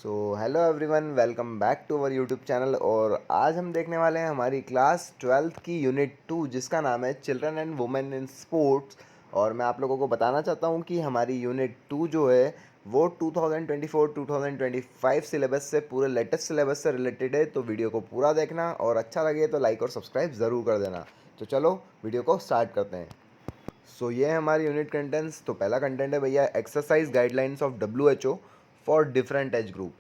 So hello everyone, welcome back to our YouTube channel. और आज हम देखने वाले हैं हमारी क्लास 12th की यूनिट 2 जिसका नाम है children and women in sports. और मैं आप लोगों को बताना चाहता हूं कि हमारी यूनिट 2 जो है वो 2024-2025 सिलेबस से, पूरे लेटेस्ट सिलेबस से रिलेटेड है। तो वीडियो को पूरा देखना और अच्छा लगे तो लाइक और सब्सक्राइब ज़रूर कर देना। तो चलो वीडियो को स्टार्ट करते हैं। ये है हमारी यूनिट कंटेंट्स। तो पहला कंटेंट है भैया, exercise guidelines of WHO for different age group.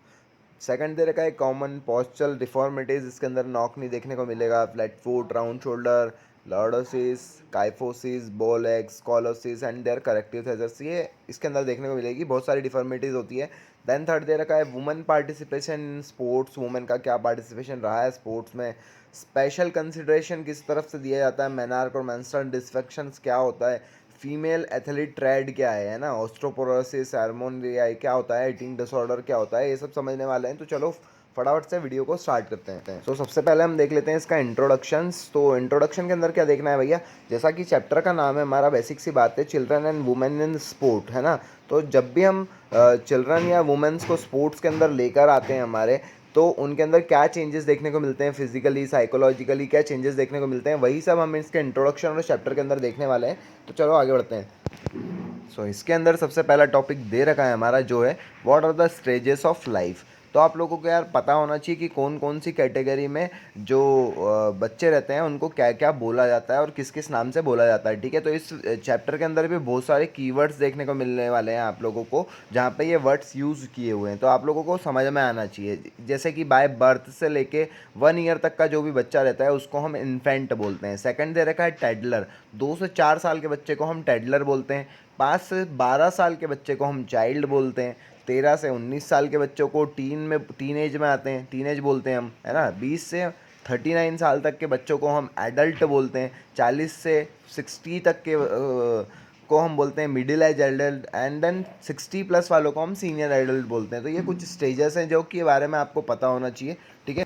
Second दे रखा है कॉमन पोस्चरल डिफॉर्मिटीज़। इसके अंदर नॉक नहीं देखने को मिलेगा, flat foot, round shoulder, lordosis, kyphosis, bow leg, scoliosis and their corrective measures, ये इसके अंदर देखने को मिलेगी। बहुत सारी डिफॉर्मिटीज़ होती है। देन थर्ड दे रखा है women participation in sports. Women का क्या पार्टिसिपेशन रहा है स्पोर्ट्स में, स्पेशल कंसिडरेशन किस तरफ से दिया जाता है, मेनार्क और मेंस्ट्रुअल डिस्फेक्शंस क्या होता है, फीमेल एथलीट ट्रेड क्या है ना, ऑस्ट्रोपोरोसिस, हार्मोनिया क्या होता है, ईटिंग डिसऑर्डर क्या होता है, ये सब समझने वाले हैं। तो चलो फटाफट से वीडियो को स्टार्ट करते हैं। सबसे पहले हम देख लेते हैं इसका इंट्रोडक्शंस। तो इंट्रोडक्शन के अंदर क्या देखना है भैया, जैसा कि चैप्टर का नाम है हमारा, बेसिक सी बात है, children and women in sport, है ना। तो जब भी हम चिल्ड्रन या वुमेन्स को स्पोर्ट्स के अंदर लेकर आते हैं हमारे, तो उनके अंदर क्या चेंजेस देखने को मिलते हैं, फिजिकली साइकोलॉजिकली क्या चेंजेस देखने को मिलते हैं, वही सब हम इसके इंट्रोडक्शन और चैप्टर के अंदर देखने वाले हैं। तो चलो आगे बढ़ते हैं। इसके अंदर सबसे पहला टॉपिक दे रखा है हमारा जो है, what are the stages of life. तो आप लोगों को यार पता होना चाहिए कि कौन कौन सी कैटेगरी में जो बच्चे रहते हैं उनको क्या क्या बोला जाता है और किस किस नाम से बोला जाता है, ठीक है। तो इस चैप्टर के अंदर भी बहुत सारे कीवर्ड्स देखने को मिलने वाले हैं आप लोगों को, जहाँ पे ये वर्ड्स यूज़ किए हुए हैं, तो आप लोगों को समझ में आना चाहिए। जैसे कि बाय बर्थ से लेके 1 ईयर तक का जो भी बच्चा रहता है उसको हम इन्फेंट बोलते हैं। सेकंड दे रखा है टैडलर, 2 से 4 साल के बच्चे को हम टैडलर बोलते हैं। 5 से 12 साल के बच्चे को हम चाइल्ड बोलते हैं। 13 से 19 साल के बच्चों को टीन एज में आते हैं, टीन एज बोलते हैं हम, है ना। 20 से 39 साल तक के बच्चों को हम एडल्ट बोलते हैं। 40 से 60 तक के को हम बोलते हैं middle age adult, and then 60+ वालों को हम सीनियर एडल्ट बोलते हैं। तो ये कुछ स्टेजेस हैं जो कि बारे में आपको पता होना चाहिए, ठीक है।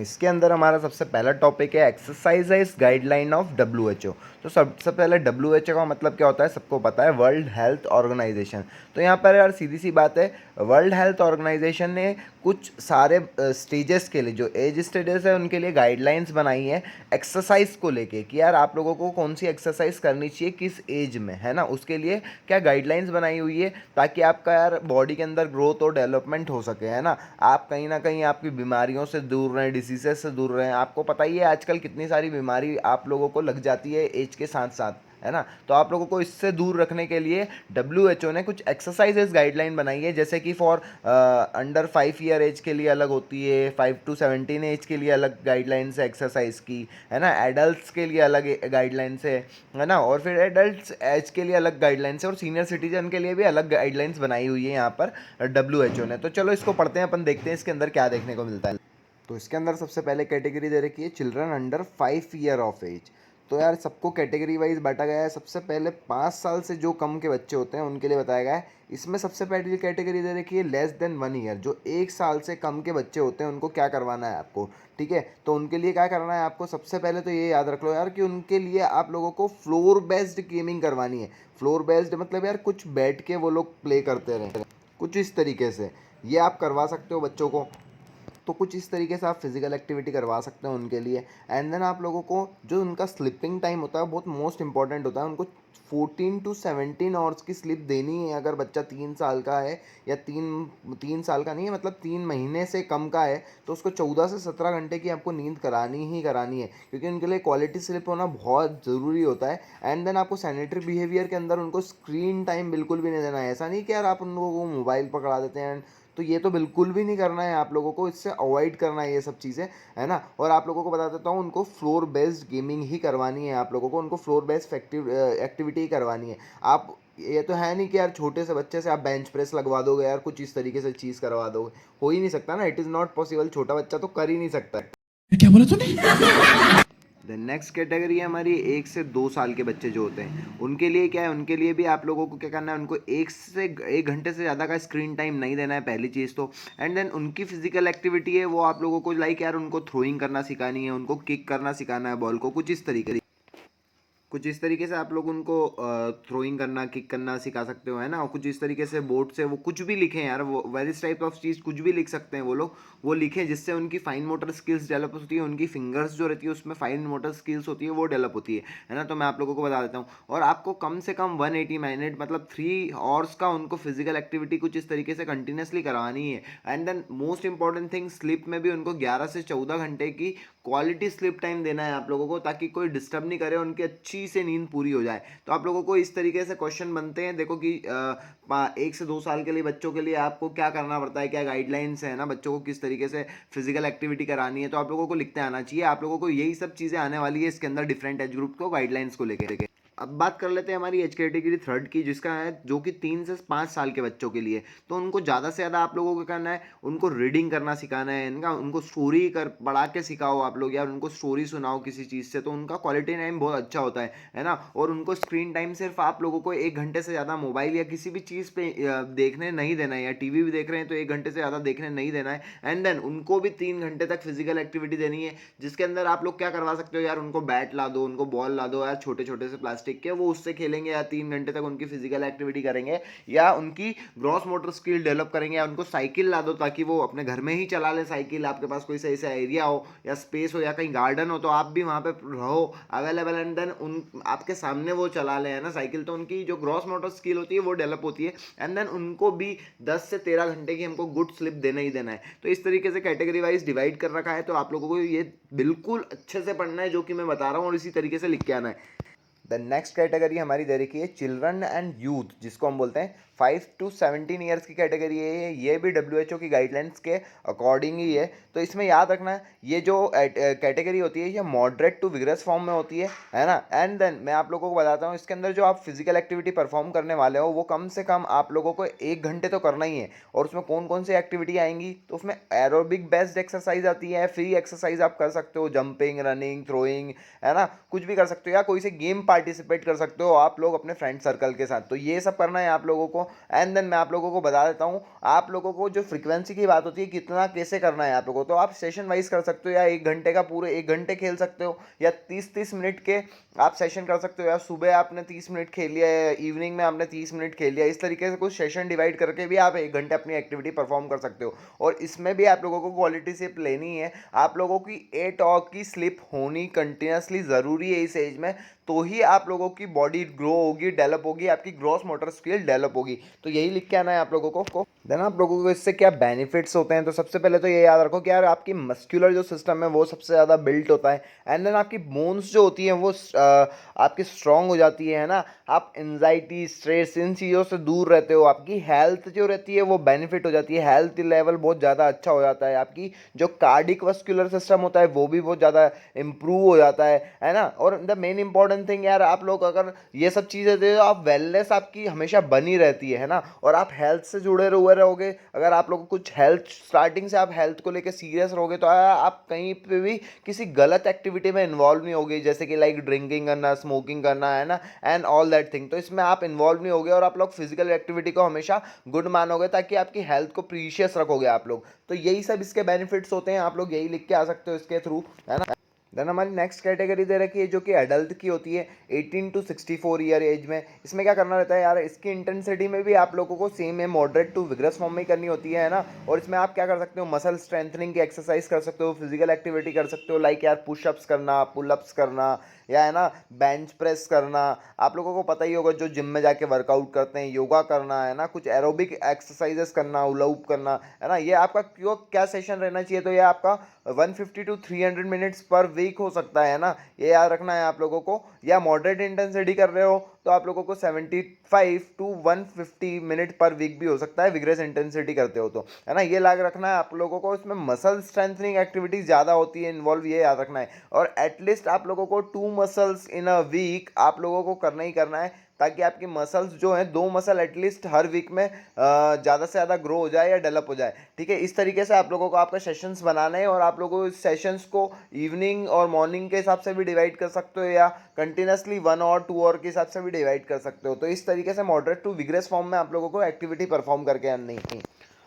इसके अंदर हमारा सबसे पहला टॉपिक है एक्सरसाइज गाइडलाइन ऑफ WHO। तो सबसे पहले WHO का मतलब क्या होता है, सबको पता है, वर्ल्ड हेल्थ ऑर्गेनाइजेशन। तो यहाँ पर यार सीधी सी बात है, वर्ल्ड हेल्थ ऑर्गेनाइजेशन ने कुछ सारे स्टेजेस के लिए, जो एज स्टेजेस है उनके लिए गाइडलाइंस बनाई है एक्सरसाइज को लेके, कि यार आप लोगों को कौन सी एक्सरसाइज करनी चाहिए किस एज में, है ना। उसके लिए क्या गाइडलाइंस बनाई हुई है, ताकि आपका यार बॉडी के अंदर ग्रोथ और डेवलपमेंट हो सके, है ना। आप कहीं ना कहीं आपकी बीमारियों से दूर रहें, डिसीजेस से दूर रहें। आपको पता ही है आजकल कितनी सारी बीमारी आप लोगों को लग जाती है एज के साथ साथ, है ना। तो आप लोगों को इससे दूर रखने के लिए WHO ने कुछ एक्सरसाइजेस गाइडलाइन बनाई है, जैसे कि फॉर अंडर 5 ईयर एज के लिए अलग होती है, 5 to 17 एज के लिए अलग गाइडलाइंस है एक्सरसाइज की, है ना। एडल्ट्स के लिए अलग गाइडलाइंस है ना। और फिर एडल्ट्स एज के लिए अलग गाइडलाइंस है, और सीनियर सिटीजन के लिए भी अलग गाइडलाइंस बनाई हुई है यहाँ पर WHO ने। तो चलो इसको पढ़ते हैं, अपन देखते हैं इसके अंदर क्या देखने को मिलता है। तो इसके अंदर सबसे पहले कैटेगरी दे रखी है children under 5 year of age. तो यार सबको कैटेगरी वाइज बांटा गया है। सबसे पहले 5 साल से जो कम के बच्चे होते हैं उनके लिए बताया गया है। इसमें सबसे पहली कैटेगरी दे रखी है लेस देन 1 ईयर, जो 1 साल से कम के बच्चे होते हैं उनको क्या करवाना है आपको, ठीक है। तो उनके लिए क्या करना है आपको, सबसे पहले तो ये याद रख लो यार कि उनके लिए आप लोगों को फ्लोर बेस्ड गेमिंग करवानी है। फ्लोर बेस्ड मतलब यार कुछ बैठ के वो लोग प्ले करते रहें, कुछ इस तरीके से ये आप करवा सकते हो बच्चों को। तो कुछ इस तरीके से आप फिजिकल एक्टिविटी करवा सकते हो उनके लिए। एंड देन आप लोगों को जो उनका स्लीपिंग टाइम होता है बहुत मोस्ट इंपॉर्टेंट होता है। उनको 14 to 17 आवर्स की स्लिप देनी है। अगर बच्चा 3 साल का है, या तीन तीन साल का नहीं है, मतलब 3 महीने से कम का है, तो उसको 14 से 17 घंटे की आपको नींद करानी ही करानी है, क्योंकि उनके लिए क्वालिटी स्लिप होना बहुत ज़रूरी होता है। एंड देन आपको सैनिटरी बिहेवियर के अंदर उनको स्क्रीन टाइम बिल्कुल भी नहीं देना है। ऐसा नहीं कि यार आप उन लोगों को मोबाइल पकड़ा देते हैं, तो ये तो बिल्कुल भी नहीं करना है आप लोगों को, इससे अवॉइड करना है ये सब चीज़ें, है ना। और आप लोगों को बता देता हूँ, उनको फ्लोर बेस्ड गेमिंग ही करवानी है आप लोगों को, उनको फ्लोर बेस्ड एक्टिविटी ही करवानी है। आप ये तो है नहीं कि यार छोटे से बच्चे से आप बेंच प्रेस लगवा दोगे यार, कुछ इस तरीके से चीज़ करवा दोगे, हो ही नहीं सकता ना, इट इज़ नॉट पॉसिबल, छोटा बच्चा तो कर ही नहीं सकता। क्या बोला तूने? देन नेक्स्ट कैटेगरी है हमारी 1 से 2 साल के बच्चे जो होते हैं उनके लिए क्या है, उनके लिए भी आप लोगों को क्या करना है, उनको 1 घंटे से ज़्यादा का स्क्रीन टाइम नहीं देना है, पहली चीज़ तो। एंड देन उनकी फिजिकल एक्टिविटी है वो आप लोगों को लाइक यार उनको थ्रोइंग करना सिखानी है, उनको किक करना सिखाना है बॉल को, कुछ इस तरीके कुछ इस तरीके से आप लोग उनको थ्रोइंग करना, किक करना सिखा सकते हो, है ना। और कुछ इस तरीके से बोर्ड से वो कुछ भी लिखें यार, वो वेरियस टाइप ऑफ चीज़ कुछ भी लिख सकते हैं वो लोग, वो लिखें जिससे उनकी फाइन मोटर स्किल्स डेवलप होती है, उनकी फिंगर्स जो रहती है उसमें फाइन मोटर स्किल्स होती है वो डेवलप होती है ना। तो मैं आप लोगों को बता देता हूँ। और आपको कम से कम 180 मिनट मतलब 3 आवर्स का उनको फिजिकल एक्टिविटी कुछ इस तरीके से कंटिन्यूसली करवानी है। And then most important thing, sleep में भी उनको 11 से 14 घंटे की क्वालिटी स्लीप टाइम देना है आप लोगों को, ताकि कोई डिस्टर्ब नहीं करे, उनकी अच्छी से नींद पूरी हो जाए। तो आप लोगों को इस तरीके से क्वेश्चन बनते हैं, देखो कि 1 से 2 साल के लिए बच्चों के लिए आपको क्या करना पड़ता है, क्या गाइडलाइंस है ना, बच्चों को किस तरीके से फिजिकल एक्टिविटी करानी है, तो आप लोगों को लिखते आना चाहिए। आप लोगों को यही सब चीज़ें आने वाली है इसके अंदर डिफरेंट एज ग्रुप को गाइडलाइंस को लेकर। अब बात कर लेते हैं हमारी एज कैटेगरी थर्ड की, जिसका है जो कि 3 से 5 साल के बच्चों के लिए। तो उनको ज़्यादा से ज़्यादा आप लोगों को करना है, उनको रीडिंग करना सिखाना है, इनका उनको स्टोरी कर पढ़ा के सिखाओ आप लोग, या उनको स्टोरी सुनाओ किसी चीज़ से, तो उनका क्वालिटी टाइम बहुत अच्छा होता है ना। और उनको स्क्रीन टाइम सिर्फ आप लोगों को 1 घंटे से ज़्यादा मोबाइल या किसी भी चीज़ पे देखने नहीं देना है, या टीवी भी देख रहे हैं तो 1 घंटे से ज़्यादा देखने नहीं देना है। एंड देन उनको भी 3 घंटे तक फिजिकल एक्टिविटी देनी है, जिसके अंदर आप लोग क्या करवा सकते हो यार, उनको बैट ला दो, उनको बॉल ला दो यार, छोटे छोटे से प्लास्टिक के, वो उससे खेलेंगे या 3 घंटे तक उनकी फिजिकल एक्टिविटी करेंगे, या उनकी ग्रॉस मोटर स्किल डेवलप करेंगे, या उनको साइकिल ला दो ताकि वो अपने घर में ही चला ले साइकिल, आपके पास कोई सही सा एरिया हो या स्पेस हो या कहीं गार्डन हो तो आप भी वहाँ पे रहो अवेलेबल, एंड देन उन आपके सामने वो चला ले, है ना, साइकिल। तो उनकी जो ग्रॉस मोटर स्किल होती है वो डेवलप होती है। एंड देन उनको भी 10 से 13 घंटे की हमको गुड स्लिप देना ही देना है। तो इस तरीके से कैटेगरी वाइज डिवाइड कर रखा है, तो आप लोगों को ये बिल्कुल अच्छे से पढ़ना है जो कि मैं बता रहा हूँ, और इसी तरीके से लिख के आना है। द नेक्स्ट कैटेगरी हमारी दे रखी है चिल्ड्रन एंड यूथ, जिसको हम बोलते हैं 5 to 17 ईयर्स की कैटेगरी है ये भी WHO की गाइडलाइंस के अकॉर्डिंग ही है। तो इसमें याद रखना है ये जो कैटेगरी होती है ये मॉडरेट टू विगरस फॉर्म में होती है ना। एंड देन मैं आप लोगों को बताता हूँ, इसके अंदर जो आप फिजिकल एक्टिविटी परफॉर्म करने वाले हो वो कम से कम आप लोगों को 1 घंटे तो करना ही है। और उसमें कौन कौन सी एक्टिविटी आएंगी, तो उसमें एरोबिक बेस्ड एक्सरसाइज आती है, फ्री एक्सरसाइज आप कर सकते हो, जंपिंग, रनिंग, थ्रोइंग, है ना, कुछ भी कर सकते हो, या कोई से गेम पार्टिसिपेट कर सकते हो आप लोग अपने फ्रेंड सर्कल के साथ। तो ये सब करना है आप लोगों को। एंड देन मैं आप लोगों को बता देता हूँ, आप लोगों को जो फ्रीक्वेंसी की बात होती है कितना कैसे करना है आप लोगों को, तो आप सेशन वाइज कर सकते हो, या 1 घंटे का पूरे 1 घंटे खेल सकते हो, या 30-30 मिनट के आप सेशन कर सकते हो, या सुबह आपने 30 मिनट खेल लिया है, इवनिंग में आपने 30 मिनट खेल लिया, इस तरीके से कुछ सेशन डिवाइड करके भी आप 1 घंटे अपनी एक्टिविटी परफॉर्म कर सकते हो। और इसमें भी आप लोगों को क्वालिटी स्लिप लेनी है, आप लोगों की 8 आवर की स्लिप होनी कंटिन्यूसली ज़रूरी है इस एज में, तो ही आप लोगों की बॉडी ग्रो होगी, डेवलप होगी, आपकी ग्रॉस मोटर स्किल डेवलप होगी। तो यही लिख के आना है आप लोगों को। देन आप लोगों को इससे क्या बेनिफिट्स होते हैं, तो सबसे पहले तो ये याद रखो कि यार आपकी मस्कुलर जो सिस्टम है वो सबसे ज़्यादा बिल्ट होता है। एंड देन आपकी बोन्स जो होती हैं वो आपकी स्ट्रांग हो जाती है ना। आप एंजाइटी, स्ट्रेस, इन चीज़ों से दूर रहते हो, आपकी हेल्थ जो रहती है वो बेनिफिट हो जाती है, हेल्थ लेवल बहुत ज़्यादा अच्छा हो जाता है, आपकी जो कार्डिक वस्कुलर सिस्टम होता है वो भी बहुत ज़्यादा इंप्रूव हो जाता है ना। और द मेन इंपॉर्टेंट थिंग यार, आप लोग अगर ये सब चीज़ें दे, तो आप वेलनेस आपकी हमेशा बनी रहती है ना, और आप हेल्थ से जुड़े हुए रहोगे। अगर आप लोग कुछ हेल्थ स्टार्टिंग से आप हेल्थ को लेकर सीरियस रहोगे तो आप कहीं पे भी किसी गलत एक्टिविटी में इन्वॉल्व नहीं होगे, जैसे कि लाइक ड्रिंकिंग करना, स्मोकिंग करना, है ना, एंड ऑल दैट थिंग। तो इसमें आप इन्वॉल्व नहीं होगे, और आप लोग फिजिकल एक्टिविटी को हमेशा गुड मानोगे, ताकि आपकी हेल्थ को प्रीशियस रखोगे आप लोग। तो यही सब इसके बेनिफिट्स होते हैं, आप लोग यही लिख के आ सकते हो इसके थ्रू, है ना। देन हमारी नेक्स्ट कैटेगरी दे रखी है जो कि एडल्ट की होती है 18 to 64 ईयर एज में। इसमें क्या करना रहता है यार, इसकी इंटेंसिटी में भी आप लोगों को सेम है, मॉडरेट टू विग्रस फॉर्म में ही करनी होती है ना। और इसमें आप क्या कर सकते हो, मसल स्ट्रेंथनिंग की एक्सरसाइज कर सकते हो, फिजिकल एक्टिविटी कर सकते हो, लाइक यार पुशअप्स करना, पुलअप्स करना, या है ना बेंच प्रेस करना। आप लोगों को पता ही होगा जो जिम में जाके वर्कआउट करते हैं, योगा करना, है ना, कुछ एरोबिक एक्सरसाइजेस करना, हुलाहुप करना, है ना। ये आपका क्यों क्या सेशन रहना चाहिए, तो ये आपका 150 to 300 मिनट्स पर वीक हो सकता है ना, ये याद रखना है आप लोगों को। या मॉडरेट इंटेंसिटी कर रहे हो तो आप लोगों को 75 to 150 मिनट पर वीक भी हो सकता है, विग्रेस इंटेंसिटी करते हो तो, है ना। ये याद रखना है आप लोगों को। इसमें मसल स्ट्रेंथनिंग एक्टिविटीज ज़्यादा होती है इन्वॉल्व, ये याद रखना है। और एटलीस्ट आप लोगों को 2 मसल्स इन अ वीक आप लोगों को करना ही करना है, ताकि आपकी मसल्स जो हैं 2 मसल एटलीस्ट हर वीक में ज़्यादा से ज़्यादा ग्रो हो जाए या डेवलप हो जाए, ठीक है। इस तरीके से आप लोगों को आपका सेशंस बनाना है, और आप लोगों को इस सेशंस को इवनिंग और मॉर्निंग के हिसाब से भी डिवाइड कर सकते हो, या कंटिन्यूसली 1 और 2 और के हिसाब से भी डिवाइड कर सकते हो। तो इस तरीके से मॉडरेट टू विग्रेस फॉर्म में आप लोगों को एक्टिविटी परफॉर्म करके आनी है।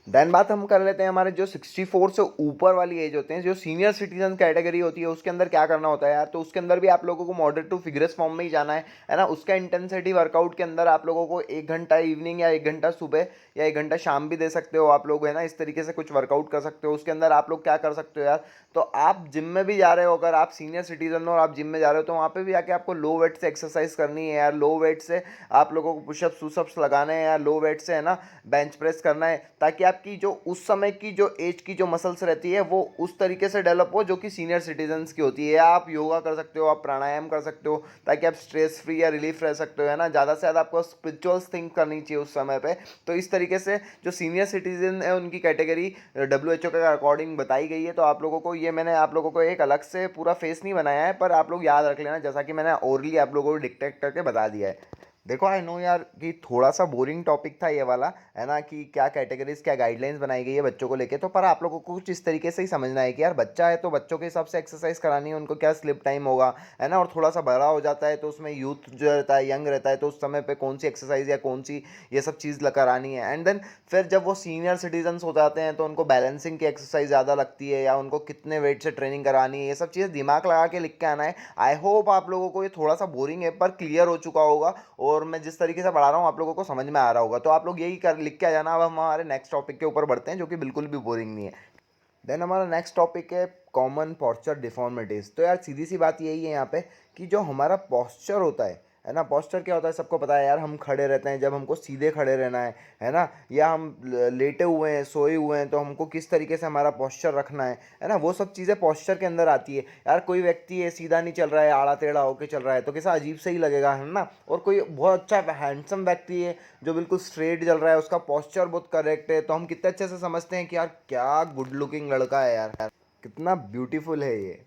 देन बात हम कर लेते हैं हमारे जो 64 से ऊपर वाली एज होते हैं, जो सीनियर सिटीजन कैटेगरी होती है, उसके अंदर क्या करना होता है यार। तो उसके अंदर भी आप लोगों को मॉडरेट टू फिगरस फॉर्म में ही जाना है ना। उसका इंटेंसिटी वर्कआउट के अंदर आप लोगों को 1 घंटा इवनिंग या 1 घंटा सुबह या 1 घंटा शाम भी दे सकते हो आप लोग, है ना। इस तरीके से कुछ वर्कआउट कर सकते हो। उसके अंदर आप लोग क्या कर सकते हो यार, तो आप जिम में भी जा रहे हो, अगर आप सीनियर सिटीजन हो और आप जिम में जा रहे हो, तो वहाँ पे भी आके आपको लो वेट से एक्सरसाइज करनी है यार। लो वेट से आप लोगों को पुशअप्स वुशअप्स लगाने हैं यार, लो वेट से, है ना, बेंच प्रेस करना है, ताकि आपकी जो उस समय की जो एज की जो मसल्स रहती है वो उस तरीके से डेवलप हो जो कि सीनियर सिटीजन्स की होती है। या आप योगा कर सकते हो, आप प्राणायाम कर सकते हो, ताकि आप स्ट्रेस फ्री या रिलीफ रह सकते हो, है ना। ज़्यादा से ज़्यादा आपको स्पिरिचुअल थिंक करनी चाहिए उस समय पे। तो इस तरीके से जो सीनियर सिटीजन है उनकी कैटेगरी WHO के अकॉर्डिंग बताई गई है। तो आप लोगों को ये, मैंने आप लोगों को एक अलग से पूरा फेस नहीं बनाया है, पर आप लोग याद रख लेना, जैसा कि मैंने ओरली आप लोगों को डिक्टेट करके बता दिया है। देखो आई नो यार कि थोड़ा सा बोरिंग टॉपिक था ये वाला, है ना, कि क्या कैटेगरीज क्या गाइडलाइंस बनाई गई है बच्चों को लेके। तो पर आप लोगों को कुछ इस तरीके से ही समझना है कि यार बच्चा है तो बच्चों के हिसाब से एक्सरसाइज करानी है, उनको क्या स्लिप टाइम होगा, है ना। और थोड़ा सा बड़ा हो जाता है तो उसमें यूथ जो रहता है, यंग रहता है, तो उस समय पे कौन सी एक्सरसाइज या कौन सी ये सब चीज़ करानी है। एंड देन फिर जब वो सीनियर सिटीजन्स हो जाते हैं तो उनको बैलेंसिंग की एक्सरसाइज ज़्यादा लगती है, या उनको कितने वेट से ट्रेनिंग करानी है, ये सब चीज़ें दिमाग लगा के लिख के आना है। आई होप आप लोगों को ये थोड़ा सा बोरिंग है पर क्लियर हो चुका होगा, और मैं जिस तरीके से पढ़ा रहा हूँ आप लोगों को समझ में आ रहा होगा। तो आप लोग यही कर लिख के आ जाना। अब हम हमारे नेक्स्ट टॉपिक के ऊपर बढ़ते हैं, जो कि बिल्कुल भी बोरिंग नहीं है। देन हमारा नेक्स्ट टॉपिक है कॉमन पॉस्चर डिफॉर्मिटीज़। तो यार सीधी सी बात यही है यहाँ पे कि जो हमारा पॉस्चर होता है ना, पॉस्चर क्या होता है सबको पता है यार। हम खड़े रहते हैं जब हमको सीधे खड़े रहना है ना, या हम लेटे हुए हैं, सोए हुए हैं, तो हमको किस तरीके से हमारा पॉस्चर रखना है ना, वो सब चीज़ें पॉस्चर के अंदर आती है यार। कोई व्यक्ति है सीधा नहीं चल रहा है, आड़ा टेढ़ा होके चल रहा है, तो कैसा अजीब से ही लगेगा, है ना। और कोई बहुत अच्छा हैंडसम व्यक्ति है जो बिल्कुल स्ट्रेट चल रहा है, उसका पॉस्चर बहुत करेक्ट है, तो हम कितने अच्छे से समझते हैं कि यार क्या गुड लुकिंग लड़का है यार, कितना ब्यूटीफुल है ये।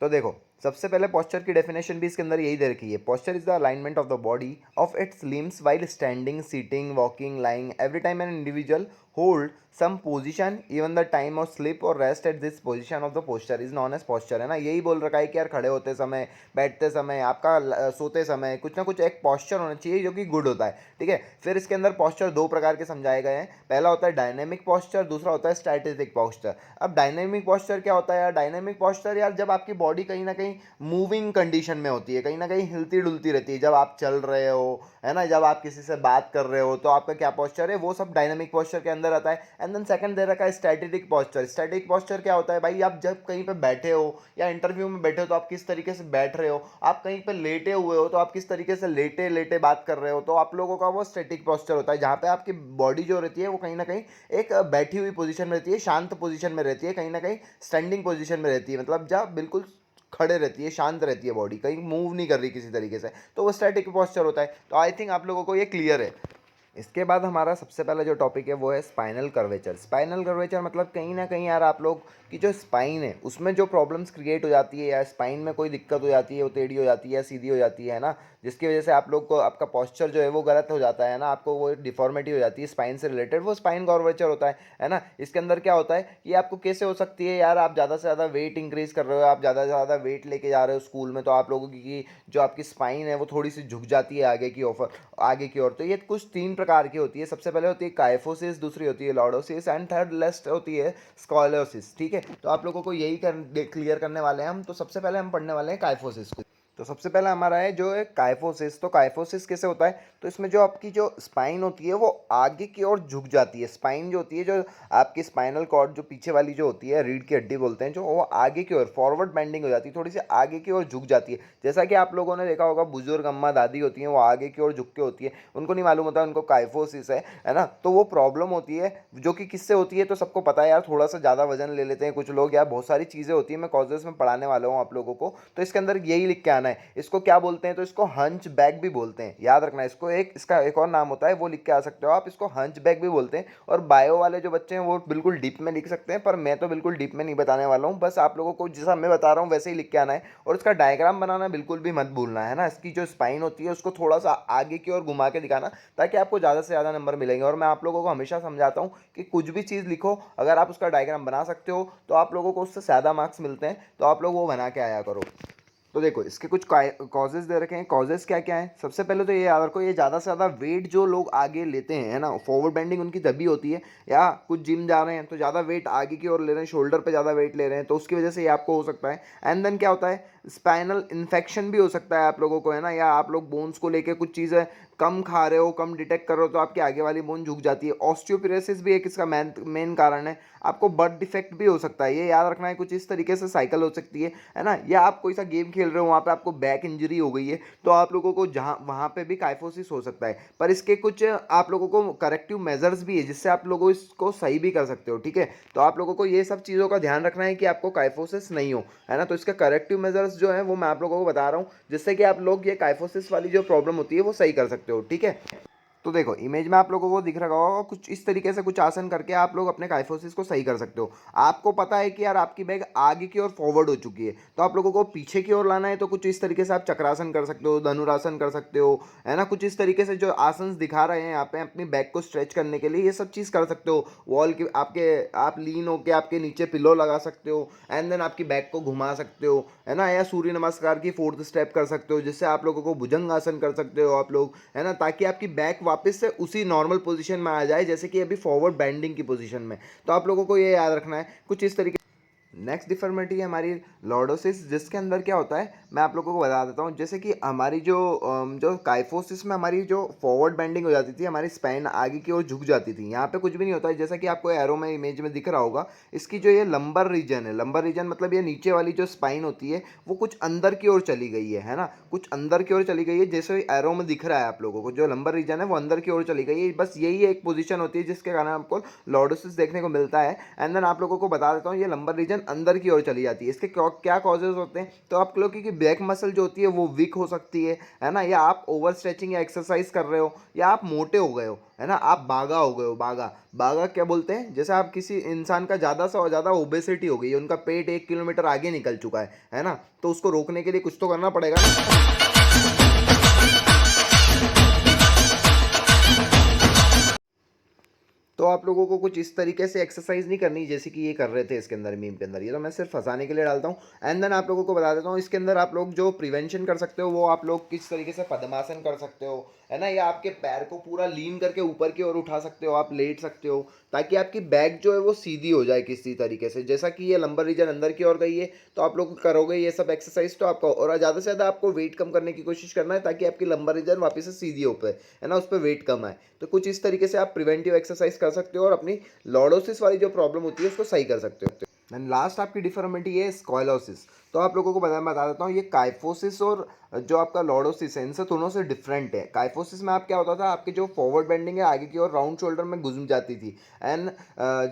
तो देखो सबसे पहले पोस्चर की डेफिनेशन भी इसके अंदर यही दे रखी है। Posture is the alignment of the body of its limbs while standing, sitting, walking, lying, every time an individual hold some position even the time of sleep और rest at this position of the posture is known as posture, है ना। यही बोल रखा है कि यार खड़े होते समय, बैठते समय, आपका सोते समय कुछ ना कुछ एक पोस्चर होना चाहिए जो कि गुड होता है, ठीक है। फिर इसके अंदर पोस्चर दो प्रकार के समझाए गए हैं। पहला होता है डायनेमिक पोस्चर, दूसरा होता है स्टैटिक पोस्चर। अब डायनेमिक पोस्चर क्या होता है यार, डायनेमिक पोस्चर यार जब आपकी बॉडी कहीं ना कहीं मूविंग कंडीशन में होती है, कहीं ना कहीं हिलती डुलती रहती है, जब आप चल रहे हो, है ना, जब आप किसी से बात कर रहे हो, तो आपका क्या पोस्चर है, वो सब डायनेमिक पोस्चर के अंदर आता है। एंड देन सेकंड दे रखा है स्टैटिक पोस्चर। स्टैटिक पोस्चर क्या होता है भाई, आप जब कहीं पे बैठे हो या इंटरव्यू में बैठे हो तो आप किस तरीके से बैठ रहे हो, आप कहीं पे लेटे हुए हो तो आप किस तरीके से लेटे लेटे बात कर रहे हो, तो आप लोगों का वो स्टैटिक पोस्चर होता है, जहाँ पे आपकी बॉडी जो रहती है वो कहीं ना कहीं एक बैठी हुई पोजीशन में रहती है, शांत पोजीशन में रहती है, कहीं ना कहीं स्टैंडिंग पोजीशन में रहती है, मतलब जब बिल्कुल खड़े रहती है, शांत रहती है बॉडी, कहीं मूव नहीं कर रही किसी तरीके से, तो वो स्टैटिक पोस्चर होता है। तो आई थिंक आप लोगों को ये क्लियर है। इसके बाद हमारा सबसे पहला जो टॉपिक है वो है स्पाइनल कर्वेचर। स्पाइनल कर्वेचर मतलब कहीं ना कहीं यार आप लोग की जो स्पाइन है उसमें जो प्रॉब्लम्स क्रिएट हो जाती है, या स्पाइन में कोई दिक्कत हो जाती है, वो टेढ़ी हो जाती है या सीधी हो जाती है ना, जिसकी वजह से आप लोग को आपका पॉस्चर जो है वो गलत हो जाता है ना, आपको वो डिफॉर्मिटी हो जाती है स्पाइन से रिलेटेड, वो स्पाइन कर्वेचर होता है ना। इसके अंदर क्या होता है, ये आपको कैसे हो सकती है यार, आप ज़्यादा से ज़्यादा वेट इंक्रीज कर रहे हो, आप ज़्यादा से ज़्यादा वेट लेके जा रहे हो स्कूल में, तो आप लोगों की जो आपकी स्पाइन है वो थोड़ी सी झुक जाती है आगे की ओर। तो ये कुछ तीन प्रकार की होती है। सबसे पहले होती है काइफोसिस, दूसरी होती है लॉर्डोसिस, एंड थर्ड लेस्ट होती है स्कॉलोसिस, ठीक है। तो आप लोगों को यही क्लियर करने वाले हैं हम। तो सबसे पहले हम पढ़ने वाले हैं काइफोसिस को। तो सबसे पहला हमारा है जो है काइफोसिस। तो काइफोसिस कैसे होता है, तो इसमें जो आपकी जो स्पाइन होती है वो आगे की ओर झुक जाती है। स्पाइन जो होती है, जो आपकी स्पाइनल कॉर्ड जो पीछे वाली जो होती है, रीढ़ की हड्डी बोलते हैं, जो वो आगे की ओर फॉरवर्ड बेंडिंग हो जाती है, थोड़ी सी आगे की ओर झुक जाती है। जैसा कि आप लोगों ने देखा होगा बुजुर्ग अम्मा दादी होती हैं, वो आगे की ओर झुक के होती है, उनको नहीं मालूम होता उनको काइफोसिस है ना। तो वो प्रॉब्लम होती है जो कि किससे होती है, तो सबको पता है यार, थोड़ा सा ज़्यादा वजन ले लेते हैं कुछ लोग, यार बहुत सारी चीज़ें होती है, मैं कॉजेस में पढ़ाने वाला हूँ आप लोगों को। तो इसके अंदर यही लिख के आना है। इसको क्या बोलते हैं, तो इसको हंच बैक भी बोलते हैं, याद रखना। इसको इसका एक और नाम होता है, वो लिख के आ सकते हो आप, इसको हंच बैक भी बोलते हैं। और बायो वाले जो बच्चे हैं वो बिल्कुल डीप में लिख सकते हैं, पर मैं तो बिल्कुल डीप में नहीं बताने वाला हूँ, बस आप लोगों को जैसा मैं बता रहा हूँ वैसे ही लिख के आना है। और इसका डायग्राम बनाना बिल्कुल भी मत भूलना, है ना। इसकी जो स्पाइन होती है उसको थोड़ा सा आगे की ओर घुमा के दिखाना, ताकि आपको ज़्यादा से ज़्यादा नंबर मिलेंगे। और मैं आप लोगों को हमेशा समझाता हूँ कि कुछ भी चीज़ लिखो, अगर आप उसका डायग्राम बना सकते हो तो आप लोगों को उससे ज़्यादा मार्क्स मिलते हैं, तो आप लोग वो बना के आया करो। तो देखो इसके कुछ कॉजेज़ दे रखे हैं। कॉजेज़ क्या क्या हैं? सबसे पहले तो ये याद रखो, ये ज़्यादा से ज़्यादा वेट जो लोग आगे लेते हैं, है ना, फॉरवर्ड बेंडिंग उनकी तभी होती है, या कुछ जिम जा रहे हैं तो ज़्यादा वेट आगे की ओर ले रहे हैं, शोल्डर पे ज़्यादा वेट ले रहे हैं, तो उसकी वजह से ये आपको हो सकता है। एंड देन क्या होता है, स्पाइनल इन्फेक्शन भी हो सकता है आप लोगों को, है ना, या आप लोग बोन्स को लेके कुछ चीज़ें कम खा रहे हो, कम डिटेक्ट कर रहे हो, तो आपकी आगे वाली बोन झुक जाती है। ऑस्टियोपोरोसिस भी एक इसका मेन कारण है। आपको बर्थ डिफेक्ट भी हो सकता है, ये याद रखना है। कुछ इस तरीके से साइकिल हो सकती है ना। या आप कोई सा गेम खेल रहे हो, वहाँ पे आपको बैक इंजरी हो गई है, तो आप लोगों को जहाँ वहाँ पे भी काइफोसिस हो सकता है। पर इसके कुछ आप लोगों को करेक्टिव मेजर्स भी है, जिससे आप लोगों इसको सही भी कर सकते हो, ठीक है। तो आप लोगों को ये सब चीज़ों का ध्यान रखना है कि आपको काइफोसिस नहीं हो, है ना। तो इसके करेक्टिव मेजर्स जो है वो मैं आप लोगों को बता रहा हूँ, जिससे कि आप लोग ये काइफोसिस वाली जो प्रॉब्लम होती है वो सही कर सकते हो, ठीक है। तो देखो इमेज में आप लोगों को दिख रहा होगा, कुछ इस तरीके से कुछ आसन करके आप लोग अपने काइफोसिस को सही कर सकते हो। आपको पता है कि यार आपकी बैग आगे की ओर फॉरवर्ड हो चुकी है, तो आप लोगों को पीछे की ओर लाना है, तो कुछ इस तरीके से आप चक्रासन कर सकते हो, धनुरासन कर सकते हो, है ना। कुछ इस तरीके से जो आसन दिखा रहे हैं यहाँ पे अपनी बैग को स्ट्रेच करने के लिए, ये सब चीज़ कर सकते हो। वॉल की आपके आप लीन होके आपके नीचे पिलो लगा सकते हो, एंड देन आपकी बैग को घुमा सकते हो, है ना। या सूर्य नमस्कार की 4th स्टेप कर सकते हो, जिससे आप लोगों को भुजंग आसन कर सकते हो आप लोग, है ना, ताकि आपकी बैक वापस से उसी नॉर्मल पोजीशन में आ जाए जैसे कि अभी फॉरवर्ड बेंडिंग की पोजीशन में। तो आप लोगों को ये याद रखना है कुछ इस तरीके। नेक्स्ट डिफॉर्मिटी है हमारी लॉर्डोसिस, जिसके अंदर क्या होता है मैं आप लोगों को बता देता हूँ। जैसे कि हमारी जो काइफोसिस में हमारी जो फॉरवर्ड बेंडिंग हो जाती थी, हमारी स्पाइन आगे की ओर झुक जाती थी। यहाँ पे कुछ भी नहीं होता है, जैसा कि आपको एरो में इमेज में दिख रहा होगा। इसकी जो ये लंबर रीजन है, लंबर रीजन मतलब ये नीचे वाली जो स्पाइन होती है वो कुछ अंदर की ओर चली गई है ना, कुछ अंदर की ओर चली गई है। जैसे एरो में दिख रहा है आप लोगों को, जो लंबर रीजन है वो अंदर की ओर चली गई है। बस यही एक पोजीशन होती है जिसके कारण आपको लॉर्डोसिस देखने को मिलता है। एंड देन आप लोगों को बता देता हूँ, ये लंबर रीजन अंदर की ओर चली जाती है। इसके क्या कॉजेज होते हैं, तो आप लोगों की बैक मसल जो होती है वो वीक हो सकती है ना। या आप ओवर स्ट्रेचिंग या एक्सरसाइज कर रहे हो, या आप मोटे हो गए हो, है ना, आप बागा हो गए हो। बागा बागा क्या बोलते हैं, जैसे आप किसी इंसान का ज़्यादा से ज़्यादा ओबेसिटी हो गई है, उनका पेट 1 किलोमीटर आगे निकल चुका है ना, तो उसको रोकने के लिए कुछ तो करना पड़ेगा ना। तो आप लोगों को कुछ इस तरीके से एक्सरसाइज नहीं करनी जैसे कि ये कर रहे थे इसके अंदर मीम के अंदर। ये तो मैं सिर्फ फंसाने के लिए डालता हूँ। एंड देन आप लोगों को बता देता हूँ, इसके अंदर आप लोग जो प्रिवेंशन कर सकते हो वो आप लोग किस तरीके से पद्मासन कर सकते हो, है ना। या आपके पैर को पूरा लीन करके ऊपर की ओर उठा सकते हो, आप लेट सकते हो, ताकि आपकी बैक जो है वो सीधी हो जाए किसी तरीके से। जैसा कि ये लंबर रीजन अंदर की ओर गई है, तो आप लोग करोगे ये सब एक्सरसाइज तो आपको, और ज़्यादा से ज़्यादा आपको वेट कम करने की कोशिश करना है, ताकि आपकी लंबर रीजन वापस से सीधी हो पाए, है ना, उस पर वेट कम आए। तो कुछ इस तरीके से आप प्रिवेंटिव एक्सरसाइज कर सकते हो और अपनी लॉर्डोसिस वाली जो प्रॉब्लम होती है उसको सही कर सकते हो। एंड लास्ट आपकी डिफॉर्मिटी है स्कॉलोसिस। तो आप लोगों को बता देता हूँ, ये काइफोसिस और जो आपका लॉर्डोसिस है इनसे दोनों से डिफरेंट है। काइफोसिस में आप क्या होता था, आपकी जो फॉरवर्ड बेंडिंग है आगे की ओर राउंड शोल्डर में घुस जाती थी। एंड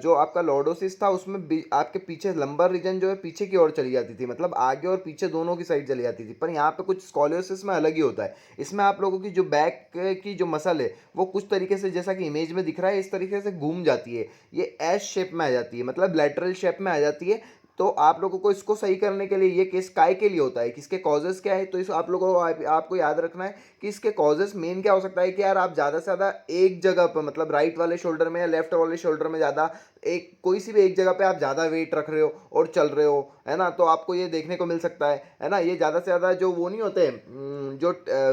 जो आपका लॉर्डोसिस था उसमें आपके पीछे लंबर रीजन जो है पीछे की ओर चली जाती थी, मतलब आगे और पीछे दोनों की साइड चली जाती थी। पर यहाँ पे कुछ स्कॉलोसिस में अलग ही होता है। इसमें आप लोगों की जो बैक की जो मसल है वो कुछ तरीके से, जैसा कि इमेज में दिख रहा है, इस तरीके से घूम जाती है। ये एस शेप में आ जाती है, मतलब लेटरल शेप में आ जाती है। तो आप लोगों को इसको सही करने के लिए, ये केस काय के लिए होता है, किसके कॉजेस क्या है, तो इस आप लोगों को आपको याद रखना है कि इसके कॉजेस मेन क्या हो सकता है कि यार आप ज़्यादा से ज़्यादा एक जगह पर, मतलब राइट वाले शोल्डर में या लेफ्ट वाले शोल्डर में ज़्यादा, एक कोई सी भी एक जगह पे आप ज़्यादा वेट रख रहे हो और चल रहे हो, है ना, तो आपको ये देखने को मिल सकता है ना। ये ज़्यादा से ज़्यादा जो वो नहीं होते जो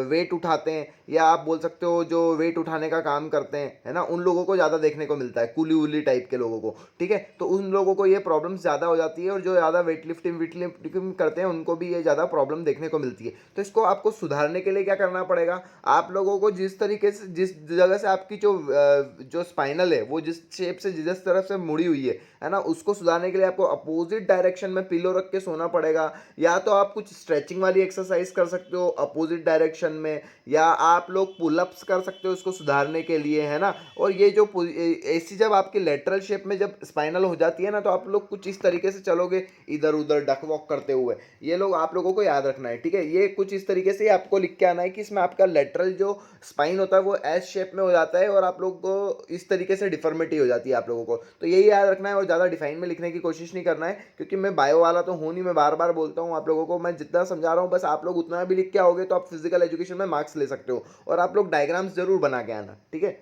वेट उठाते हैं, या आप बोल सकते हो जो वेट उठाने का काम करते हैं, है ना, उन लोगों को ज़्यादा देखने को मिलता है, कूली उली टाइप के लोगों को, ठीक है। तो उन लोगों को ये प्रॉब्लम्स ज़्यादा हो जाती है, और जो ज़्यादा वेट लिफ्टिंग करते हैं उनको भी ये ज़्यादा प्रॉब्लम देखने को मिलती है। तो इसको आपको सुधारने के लिए क्या करना पड़ेगा, आप लोगों को जिस तरीके से, जिस जगह से आपकी जो स्पाइनल है वो जिस शेप से, जिस तरफ से मुड़ी हुई है ना, उसको सुधारने के लिए आपको अपोजिट डायरेक्शन में पिलो रख के सोना पड़ेगा। या तो आप कुछ स्ट्रेचिंग वाली एक्सरसाइज कर सकते हो अपोजिट डायरेक्शन में, या आप लोग पुलअप्स कर सकते हो इसको सुधारने के लिए, है ना। और ये जो ऐसी जब आपकी लेटरल शेप में जब स्पाइनल हो जाती है ना, तो आप लोग कुछ इस तरीके से चलोगे इधर उधर डक वॉक करते हुए। ये लोग आप लोगों को याद रखना है, ठीक है। ये कुछ इस तरीके से आपको लिख के आना है कि इसमें आपका लेटरल जो स्पाइन होता है वो एस शेप में हो जाता है, और आप लोग को इस तरीके से डिफॉर्मिटी हो जाती है आप लोगों को। तो यही याद रखना है, और ज़्यादा डिफाइन में लिखने की कोशिश नहीं करना है, क्योंकि मैं बायो वाला तो हूँ नहीं। मैं बार बार बोलता हूँ आप लोगों को, मैं जितना समझा रहा हूँ बस आप लोग उतना भी लिख के आओगे तो आप फिजिकल एजुकेशन में मार्क्स ले सकते हो। और आप लोग डायग्राम्स जरूर बना के आना, ठीक है।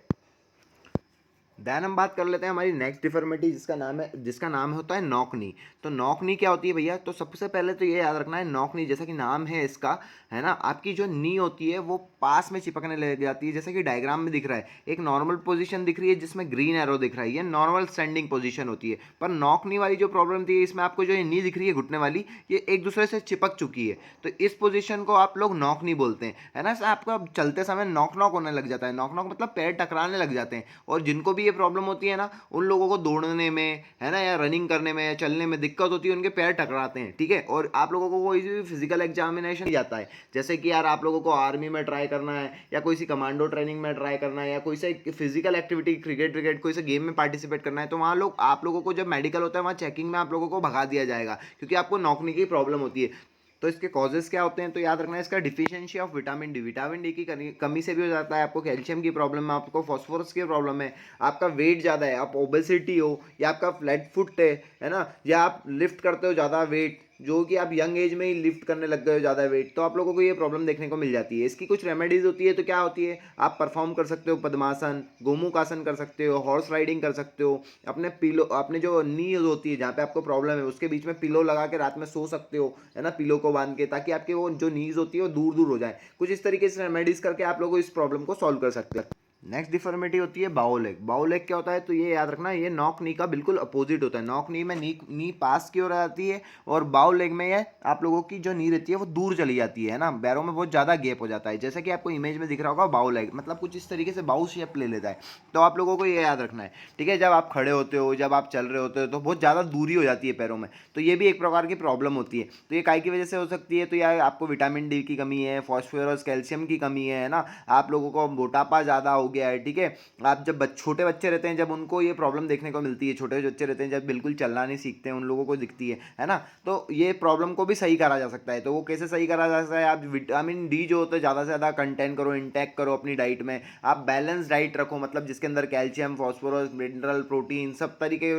देन हम बात कर लेते हैं हमारी नेक्स्ट डिफॉर्मिटी जिसका नाम होता है नॉक नी। तो नॉक नी क्या होती है भैया? तो सबसे पहले तो ये याद रखना है, नॉक नी जैसा कि नाम है इसका, है ना, आपकी जो नी होती है वो पास में चिपकने लग जाती है, जैसा कि डायग्राम में दिख रहा है। एक नॉर्मल पोजीशन दिख रही है जिसमें ग्रीन एरो दिख रहा है, ये नॉर्मल स्टैंडिंग पोजीशन होती है। पर नॉक नी वाली जो प्रॉब्लम थी, इसमें आपको जो ये नी दिख रही है घुटने वाली, ये एक दूसरे से चिपक चुकी है। तो इस पोजीशन को आप लोग नॉक नी बोलते हैं, है ना। आपको अब चलते समय नॉक नॉक होने लग जाता है, नॉक नॉक मतलब पैर टकराने लग जाते हैं। और जिनको भी ये प्रॉब्लम होती है ना, उन लोगों को दौड़ने में, है ना, या रनिंग करने में या चलने में दिक्कत होती है, उनके पैर टकराते हैं, ठीक है। और आप लोगों को कोई भी फिजिकल एग्जामिनेशन जाता है, जैसे कि यार आप लोगों को आर्मी में ट्राई करना है, या कोई सी कमांडो ट्रेनिंग में ट्राई करना है, या कोई सा फिजिकल एक्टिविटी, क्रिकेट क्रिकेट कोई सा गेम में पार्टिसिपेट करना है, तो वहाँ लोग आप लोगों को जब मेडिकल होता है वहाँ चेकिंग में आप लोगों को भगा दिया जाएगा, क्योंकि आपको नौकरी की प्रॉब्लम होती है। तो इसके कॉजेज क्या होते हैं? तो याद रखना है, इसका deficiency of vitamin D, vitamin D की कमी से भी हो जाता है। आपको कैल्शियम की प्रॉब्लम है, आपको फॉस्फोरस की प्रॉब्लम है, आपका वेट ज़्यादा है, आप ओबेसिटी हो, या आपका फ्लैट फुट है ना, या आप लिफ्ट करते हो ज़्यादा वेट, जो कि आप यंग एज में ही लिफ्ट करने लग गए हो ज़्यादा वेट, तो आप लोगों को ये प्रॉब्लम देखने को मिल जाती है। इसकी कुछ रेमेडीज होती है। तो क्या होती है? आप परफॉर्म कर सकते हो पद्मासन, गोमुख आसन कर सकते हो, हॉर्स राइडिंग कर सकते हो, अपने जो नीज होती है जहाँ पे आपको प्रॉब्लम है उसके बीच में पिलो लगा के रात में सो सकते हो, है ना, पिलो को बांध के, ताकि आपके वो जो नीज होती है वो दूर दूर हो जाए। कुछ इस तरीके से रेमेडीज करके आप लोग इस प्रॉब्लम को सॉल्व कर सकते हैं। नेक्स्ट डिफॉर्मिटी होती है बाउ लेग। बाउ लेग क्या होता है? तो ये याद रखना, ये नॉक नी का बिल्कुल अपोजिट होता है। नॉक नी में नी पास की ओर आती है, और बाउ लेग में ये आप लोगों की जो नी रहती है वो दूर चली जाती है ना, पैरों में बहुत ज़्यादा गैप हो जाता है, जैसे कि आपको इमेज में दिख रहा होगा बाउ लेग, मतलब कुछ इस तरीके से बाउ शेप ले लेता है। तो आप लोगों को ये याद रखना है, ठीक है। जब आप खड़े होते हो, जब आप चल रहे होते हो, तो बहुत ज़्यादा दूरी हो जाती है पैरों में, तो ये भी एक प्रकार की प्रॉब्लम होती है। तो ये काय की वजह से हो सकती है? तो यार आपको विटामिन डी की कमी है, फॉस्फोरस कैल्शियम की कमी है ना, आप लोगों को मोटापा ज़्यादा हो गया है, ठीक है। आप जब छोटे बच्चे रहते हैं, जब उनको ये प्रॉब्लम देखने को मिलती है, छोटे बच्चे रहते हैं जब बिल्कुल चलना नहीं सीखते हैं, उन लोगों को दिखती है ना, तो ये प्रॉब्लम को भी सही करा जा सकता है। तो वो कैसे सही करा जा सकता है? आप विटामिन डी जो होता है ज़्यादा से ज़्यादा कंटेन करो, इंटेक करो अपनी डाइट में। आप बैलेंस डाइट रखो, मतलब जिसके अंदर कैल्शियम, फॉस्फोरस, मिनरल, प्रोटीन सब तरीके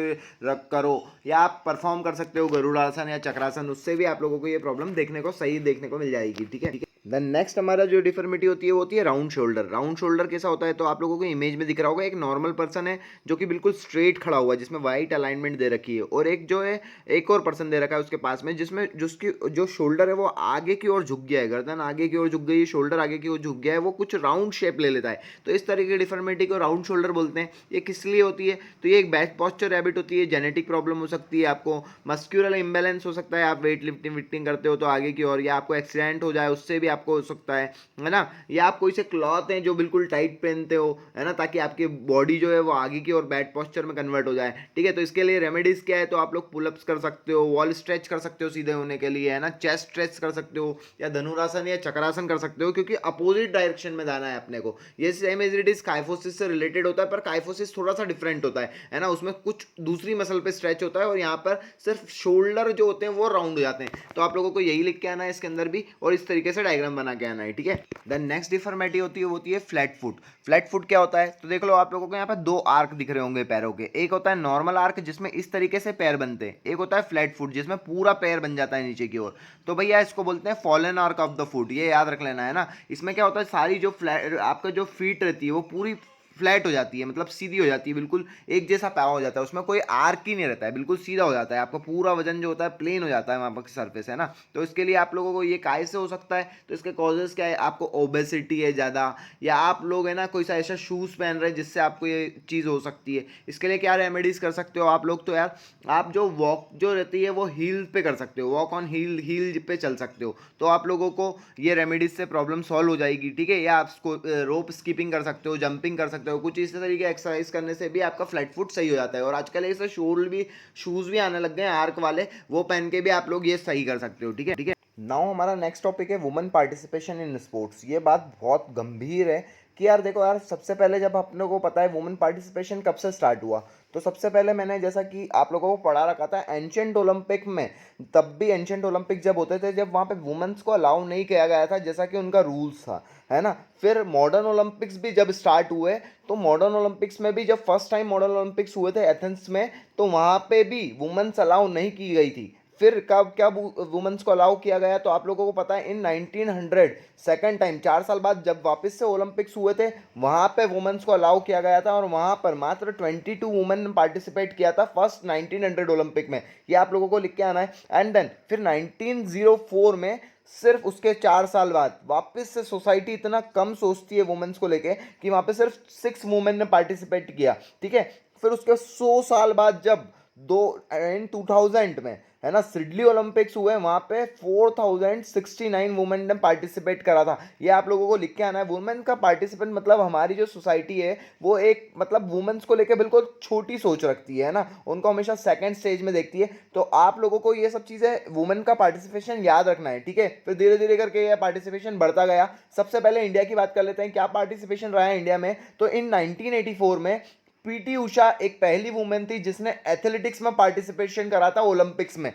रख करो। या आप परफॉर्म कर सकते हो गरुड़ासन या चक्रासन, उससे भी आप लोगों को ये प्रॉब्लम सही देखने को मिल जाएगी, ठीक है। देन नेक्स्ट हमारा जो डिफॉर्मिटी होती है वो होती है राउंड शोल्डर। राउंड शोल्डर कैसा होता है? तो आप लोगों को इमेज में दिख रहा होगा, एक नॉर्मल पर्सन है जो कि बिल्कुल स्ट्रेट खड़ा हुआ है, जिसमें वाइट अलाइनमेंट दे रखी है, और एक जो है एक और पर्सन दे रखा है उसके पास में, जिसमें जिसकी जो शोल्डर है वो आगे की ओर झुक गया है, गर्दन आगे की ओर झुक गई है, शोल्डर आगे की ओर झुक गया है, वो कुछ राउंड शेप ले लेता है। तो इस तरीके की डिफॉर्मिटी को राउंड शोल्डर बोलते हैं। ये किस लिए होती है? तो ये एक बैड पॉस्चर हैबिट होती है, जेनेटिक प्रॉब्लम हो सकती है, आपको मस्क्यूलर इम्बैलेंस हो सकता है, आप वेट लिफ्टिंग करते हो तो आगे की ओर, या आपको एक्सीडेंट हो जाए उससे भी आपको हो सकता है ना, या आप कोई से क्लॉथ हैं जो बिल्कुल टाइट पहनते हो, है ना, ताकि आपकी बॉडी जो है वो आगे की ओर बैड पोस्चर में कन्वर्ट हो जाए, ठीक है। तो इसके लिए रेमेडीज क्या है? तो आप लोग पुलअप्स कर सकते हो, वॉल स्ट्रेच कर सकते हो सीधे होने के लिए, है ना, चेस्ट स्ट्रेच कर सकते हो, या धनुरासन या चक्रासन कर सकते हो, क्योंकि अपोजिट डायरेक्शन में जाना है अपने को। ये same as it is kyphosis से रिलेटेड होता है, पर काइफोसिस थोड़ा सा डिफरेंट होता है ना, उसमें कुछ दूसरी मसल पे स्ट्रेच होता है, और यहाँ पर सिर्फ शोल्डर जो होते हैं वो राउंड हो जाते हैं। तो आप लोगों को यही लिख के आना है इसके अंदर भी, और इस तरीके से डायग्राम बना के आना है, ठीक है। देन नेक्स्ट डिफॉर्मिटी होती है फ्लैट फुट। फ्लैट फुट क्या होता है? तो देख लो, आप लोगों को यहाँ पर दो आर्क दिख रहे होंगे पैरों के। एक होता है नॉर्मल आर्क जिसमें इस तरीके से पैर बनते हैं, एक होता है फ्लैट फुट जिसमें पूरा पैर बन जाता है नीचे की ओर। तो भैया इसको बोलते हैं fallen arc of the foot, ये याद रख लेना है ना। इसमें क्या होता है, सारी जो फ्लैट आपका जो फीट रहती है वो पूरी फ्लैट हो जाती है, मतलब सीधी हो जाती है, बिल्कुल एक जैसा पाव हो जाता है, उसमें कोई आर्क ही नहीं रहता है, बिल्कुल सीधा हो जाता है, आपका पूरा वजन जो होता है प्लेन हो जाता है वहाँ पर सरफेस, है ना। तो इसके लिए आप लोगों को ये काय से हो सकता है? तो इसके कॉजेज क्या है? आपको ओबेसिटी है ज़्यादा, या आप लोग है ना कोई सा ऐसा शूज़ पहन रहे हैं जिससे आपको ये चीज़ हो सकती है। इसके लिए क्या रेमेडीज़ कर सकते हो आप लोग? तो यार आप जो वॉक जो रहती है वो हील पे कर सकते हो, वॉक ऑन हील हील पे चल सकते हो, तो आप लोगों को ये रेमेडीज से प्रॉब्लम सॉल्व हो जाएगी, ठीक है। या आप रोप स्कीपिंग कर सकते हो, जंपिंग कर सकते हो, कुछ इस तरीके एक्सरसाइज करने से भी आपका फ्लैट फुट सही हो जाता है। और आजकल ऐसे शूज़ भी आने लग गए हैं आर्क वाले, वो पहन के भी आप लोग ये सही कर सकते हो, ठीक है, ठीक है। नाउ हमारा नेक्स्ट टॉपिक है वुमेन पार्टिसिपेशन इन स्पोर्ट्स। ये बात बहुत गंभीर है कि यार देखो यार, सबसे पहले जब अपने को पता है वुमेन पार्टिसिपेशन कब से स्टार्ट हुआ, तो सबसे पहले मैंने जैसा कि आप लोगों को पढ़ा रखा था एंशियंट ओलंपिक में, तब भी एंशियंट ओलंपिक जब होते थे, जब वहाँ पे वुमेन्स को अलाउ नहीं किया गया था जैसा कि उनका रूल्स था, है ना। फिर मॉडर्न ओलंपिक्स भी जब स्टार्ट हुए, तो मॉडर्न ओलंपिक्स में भी जब फर्स्ट टाइम मॉडर्न ओलंपिक्स हुए थे एथेंस में, तो वहाँ पे भी वुमेन्स अलाउ नहीं की गई थी। फिर कब क्या वुमेन्स को अलाउ किया गया, तो आप लोगों को पता है इन 1900 सेकंड टाइम 4 साल बाद जब वापस से ओलंपिक्स हुए थे, वहाँ पे वुमेन्स को अलाउ किया गया था और वहाँ पर मात्र 22 वुमेन ने पार्टिसिपेट किया था फर्स्ट 1900 ओलंपिक में। ये आप लोगों को लिख के आना है। एंड देन फिर 1904 में सिर्फ उसके 4 साल बाद वापस से सोसाइटी इतना कम सोचती है वुमेन्स को लेके कि वहाँ पे सिर्फ 6 वुमेन ने पार्टिसिपेट किया, ठीक है। फिर उसके 100 साल बाद जब दो इन 2000 में, है ना, सिडनी ओलंपिक्स हुए, वहाँ पे 4069 वुमेन ने पार्टिसिपेट करा था। ये आप लोगों को लिख के आना है। वुमेन का पार्टिसिपेंट मतलब हमारी जो सोसाइटी है वो एक मतलब वुमेन्स को लेकर बिल्कुल छोटी सोच रखती है ना, उनको हमेशा सेकंड स्टेज में देखती है। तो आप लोगों को ये सब चीज़ें वुमेन का पार्टिसिपेशन याद रखना है, ठीक है। फिर धीरे धीरे करके ये पार्टिसिपेशन बढ़ता गया। सबसे पहले इंडिया की बात कर लेते हैं, क्या पार्टिसिपेशन रहा है इंडिया में। तो इन 1984 में पीटी उषा एक पहली वुमेन थी जिसने एथलेटिक्स में पार्टिसिपेशन करा था ओलंपिक्स में।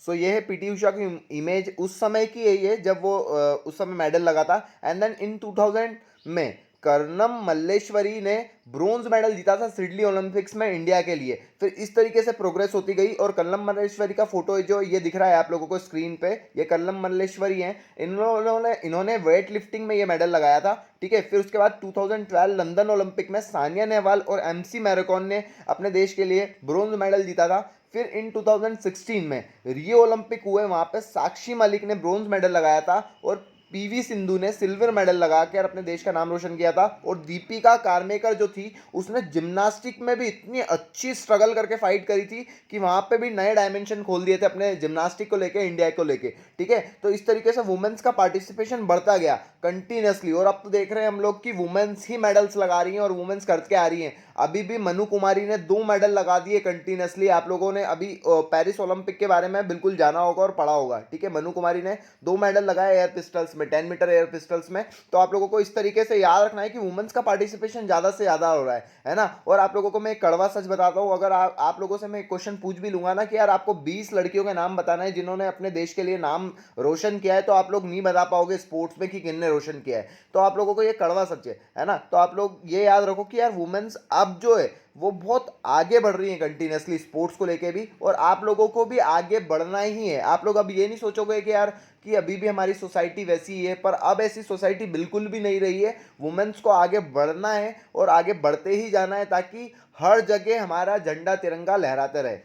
सो ये है पीटी उषा की इमेज उस समय की है ये, जब वो उस समय मेडल लगा था। एंड देन इन 2000 में कर्णम मल्लेश्वरी ने ब्रोंज मेडल जीता था सिडनी ओलंपिक्स में इंडिया के लिए। फिर इस तरीके से प्रोग्रेस होती गई और कर्णम मल्लेश्वरी का फोटो जो ये दिख रहा है आप लोगों को स्क्रीन पे, ये कर्णम मल्लेश्वरी हैं। इन्होंने वेट लिफ्टिंग में ये मेडल लगाया था, ठीक है। फिर उसके बाद 2012 लंदन ओलंपिक में सानिया नेहवाल और एमसी मैराथन ने अपने देश के लिए ब्रोंज मेडल जीता था। फिर इन 2016 में रियो ओलंपिक हुए, वहाँ पे साक्षी मलिक ने ब्रोंज मेडल लगाया था और पीवी सिंधु ने सिल्वर मेडल लगाकर अपने देश का नाम रोशन किया था। और दीपिका कार्मेकर जो थी उसने जिम्नास्टिक में भी इतनी अच्छी स्ट्रगल करके फाइट करी थी कि वहाँ पे भी नए डायमेंशन खोल दिए थे अपने जिम्नास्टिक को लेके, इंडिया को लेके, ठीक है। तो इस तरीके से वुमेन्स का पार्टिसिपेशन बढ़ता गया कंटिन्यूसली और अब तो देख रहे हैं हम लोग कि वुमेन्स ही मेडल्स लगा रही हैं और वुमेन्स करके आ रही हैं। अभी भी मनु कुमारी ने 2 मेडल लगा दिए कंटिन्यूसली। आप लोगों ने अभी पेरिस ओलंपिक के बारे में बिल्कुल जाना होगा और पढ़ा होगा, ठीक है। मनु कुमारी ने 2 मेडल लगाए एयर पिस्टल्स में, 10 मीटर एयर पिस्टल्स में। तो आप लोगों को इस तरीके से याद रखना है कि वुमेन्स का पार्टिसिपेशन ज़्यादा से ज़्यादा हो रहा है ना। और आप लोगों को मैं एक कड़वा सच बताता हूँ, अगर आप लोगों से मैं एक क्वेश्चन पूछ भी लूंगा ना कि यार आपको 20 लड़कियों के नाम बताना है जिन्होंने अपने देश के लिए नाम रोशन किया है, तो आप लोग नहीं बता पाओगे स्पोर्ट्स में कि किसने रोशन किया है। तो आप लोगों को ये कड़वा सच है ना। तो आप लोग ये याद रखो कि यार वुमेन्स अब जो है वो बहुत आगे बढ़ रही है कंटिन्यूसली स्पोर्ट्स को लेके भी, और आप लोगों को भी आगे बढ़ना ही है। आप लोग अब ये नहीं सोचोगे कि यार कि अभी भी हमारी सोसाइटी वैसी ही है, पर अब ऐसी सोसाइटी बिल्कुल भी नहीं रही है। वुमेन्स को आगे बढ़ना है और आगे बढ़ते ही जाना है ताकि हर जगह हमारा झंडा तिरंगा लहराते रहे।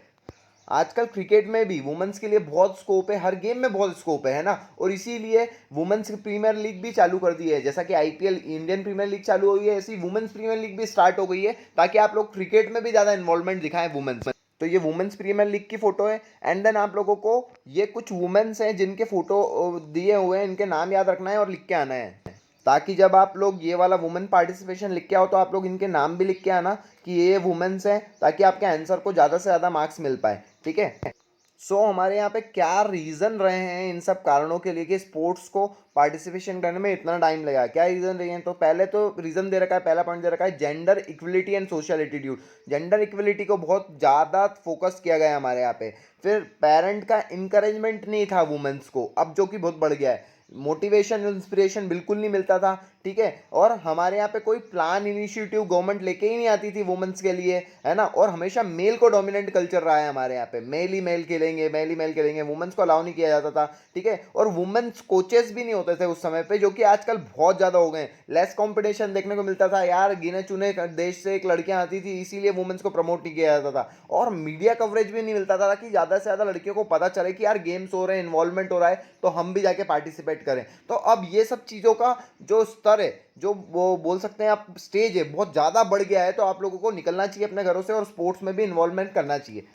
आजकल क्रिकेट में भी वुमेन्स के लिए बहुत स्कोप है, हर गेम में बहुत स्कोप है ना। और इसीलिए वुमेन्स प्रीमियर लीग भी चालू कर दी है, जैसा कि आईपीएल इंडियन प्रीमियर लीग चालू हुई है, ऐसी वुमेन्स प्रीमियर लीग भी स्टार्ट हो गई है ताकि आप लोग क्रिकेट में भी ज़्यादा इन्वॉल्वमेंट दिखाएं वुमेन्स में। तो ये वुमेन्स प्रीमियर लीग की फोटो है। एंड देन आप लोगों को ये कुछ वुमेन्स हैं जिनके फोटो दिए हुए हैं, इनके नाम याद रखना है और लिख के आना है ताकि जब आप लोग ये वाला वुमेन पार्टिसिपेशन लिख के आओ तो आप लोग इनके नाम भी लिख के आना कि ये वुमेन्स हैं, ताकि आपके आंसर को ज़्यादा से ज़्यादा मार्क्स मिल पाए, ठीक है। हमारे यहाँ पे क्या रीज़न रहे हैं इन सब कारणों के लिए कि स्पोर्ट्स को पार्टिसिपेशन करने में इतना टाइम लगा, क्या रीज़न रहे हैं। तो पहले तो रीज़न दे रखा है, पहला पॉइंट दे रखा है gender equality and social attitude. Gender equality को बहुत ज़्यादा फोकस किया गया है हमारे यहाँ पे। फिर पेरेंट का इंकरेजमेंट नहीं था वुमेन्स को, अब जो कि बहुत बढ़ गया है। मोटिवेशन इंस्पिरेशन बिल्कुल नहीं मिलता था, ठीक है। और हमारे यहाँ पे कोई प्लान इनिशिएटिव गवर्नमेंट लेके ही नहीं आती थी वुमेन्स के लिए, है ना। और हमेशा मेल को डोमिनेंट कल्चर रहा है हमारे यहाँ पे, मेल ही मेल खेलेंगे, मेल ही मेल खेलेंगे, वुमेन्स को अलाउ नहीं किया जाता था, ठीक है। और वुमेन्स कोचेस भी नहीं होते थे उस समय पे, जो कि आजकल बहुत ज़्यादा हो गए। लेस कॉम्पिटिशन देखने को मिलता था यार, गिने चुने देश से एक लड़कियाँ आती थी, इसीलिए वुमेन्स को प्रमोट नहीं किया जाता था। और मीडिया कवरेज भी नहीं मिलता था कि ज़्यादा से ज़्यादा लड़कियों को पता चले कि यार गेम्स हो रहे हैं, इन्वॉल्वमेंट हो रहा है, तो हम भी जाके पार्टिसिपेट करें। तो अब ये सब चीज़ों का जो स्तर है, जो वो बोल सकते हैं आप स्टेज है, बहुत ज़्यादा बढ़ गया है। तो आप लोगों को निकलना चाहिए अपने घरों से और स्पोर्ट्स में भी इन्वॉल्वमेंट करना चाहिए।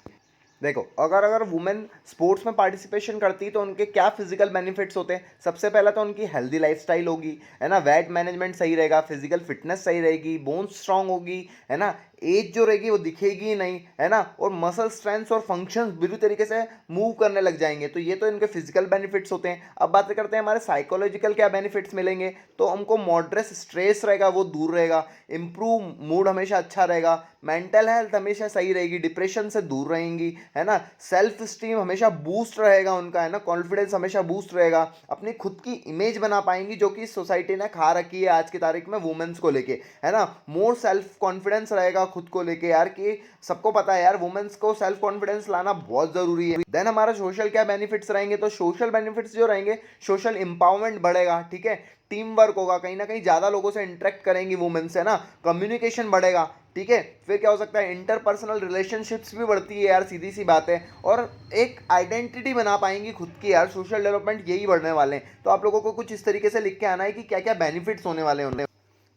देखो, अगर वुमेन स्पोर्ट्स में पार्टिसिपेशन करती तो उनके क्या फिजिकल बेनिफिट्स होते हैं। सबसे पहला तो उनकी हेल्दी लाइफस्टाइल होगी, है ना, वेट मैनेजमेंट सही रहेगा, फिजिकल फिटनेस सही रहेगी, बोन्स स्ट्रांग होगी, है ना, एज जो रहेगी वो दिखेगी ही नहीं, है ना। और मसल स्ट्रेंथ और फंक्शंस बुरी तरीके से मूव करने लग जाएंगे। तो ये तो इनके फिजिकल बेनिफिट्स होते हैं। अब बात करते हैं हमारे साइकोलॉजिकल क्या बेनिफिट्स मिलेंगे। तो हमको मॉडरेट स्ट्रेस रहेगा वो दूर रहेगा, इम्प्रूव मूड हमेशा अच्छा रहेगा, मेंटल हेल्थ हमेशा सही रहेगी, डिप्रेशन से दूर रहेंगी, है ना, सेल्फ स्टीम हमेशा बूस्ट रहेगा उनका, है ना, कॉन्फिडेंस हमेशा बूस्ट रहेगा, अपनी खुद की इमेज बना पाएंगी जो कि सोसाइटी ने खा रखी है आज की तारीख में वुमेन्स को लेके, है ना। मोर सेल्फ कॉन्फिडेंस रहेगा खुद को लेके यार, कि सबको पता है यार वुमेन्स को सेल्फ कॉन्फिडेंस लाना बहुत जरूरी है। देन हमारा सोशल क्या बेनिफिट्स रहेंगे, तो सोशल बेनिफिट्स जो रहेंगे, सोशल इंपावरमेंट बढ़ेगा, ठीक है, टीम वर्क होगा, कहीं ना कहीं ज्यादा लोगों से इंटरेक्ट करेंगी वुमेन्स, है ना, कम्युनिकेशन बढ़ेगा, ठीक है। फिर क्या हो सकता है, इंटरपर्सनल रिलेशनशिप्स भी बढ़ती है यार, सीधी सी बात है, और एक आइडेंटिटी बना पाएंगी खुद की यार, सोशल डेवलपमेंट यही बढ़ने वाले हैं। तो आप लोगों को कुछ इस तरीके से लिख के आना है कि क्या क्या बेनिफिट्स होने वाले हैं।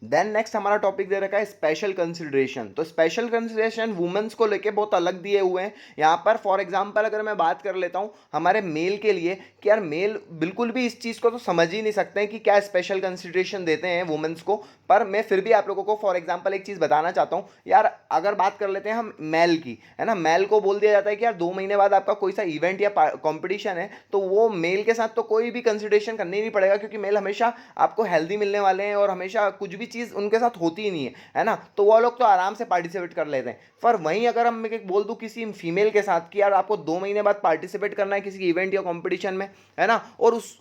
देन नेक्स्ट हमारा टॉपिक दे रखा है स्पेशल कंसिडरेशन। तो स्पेशल कंसिडरेशन वुमेन्स को लेके बहुत अलग दिए हुए हैं यहाँ पर। फॉर एग्जांपल अगर मैं बात कर लेता हूँ हमारे मेल के लिए, कि यार मेल बिल्कुल भी इस चीज़ को तो समझ ही नहीं सकते हैं कि क्या स्पेशल कंसिडरेशन देते हैं वुमेन्स को, पर मैं फिर भी आप लोगों को फॉर एग्जाम्पल एक चीज़ बताना चाहता हूँ यार। अगर बात कर लेते हैं हम मेल की, है ना, मेल को बोल दिया जाता है कि यार 2 महीने बाद आपका कोई सा इवेंट या कॉम्पिटिशन है, तो वो मेल के साथ तो कोई भी कंसिडरेशन करनी नहीं पड़ेगा, क्योंकि मेल हमेशा आपको हेल्दी मिलने वाले हैं और हमेशा कुछ भी चीज़ उनके साथ होती ही नहीं है ना, तो वो लोग तो आराम से पार्टिसिपेट कर लेते हैं। पर वहीं अगर हम एक बोल दूं किसी फीमेल के साथ कि यार आपको 2 महीने बाद पार्टिसिपेट करना है किसी इवेंट या कंपटीशन में, है ना, और उस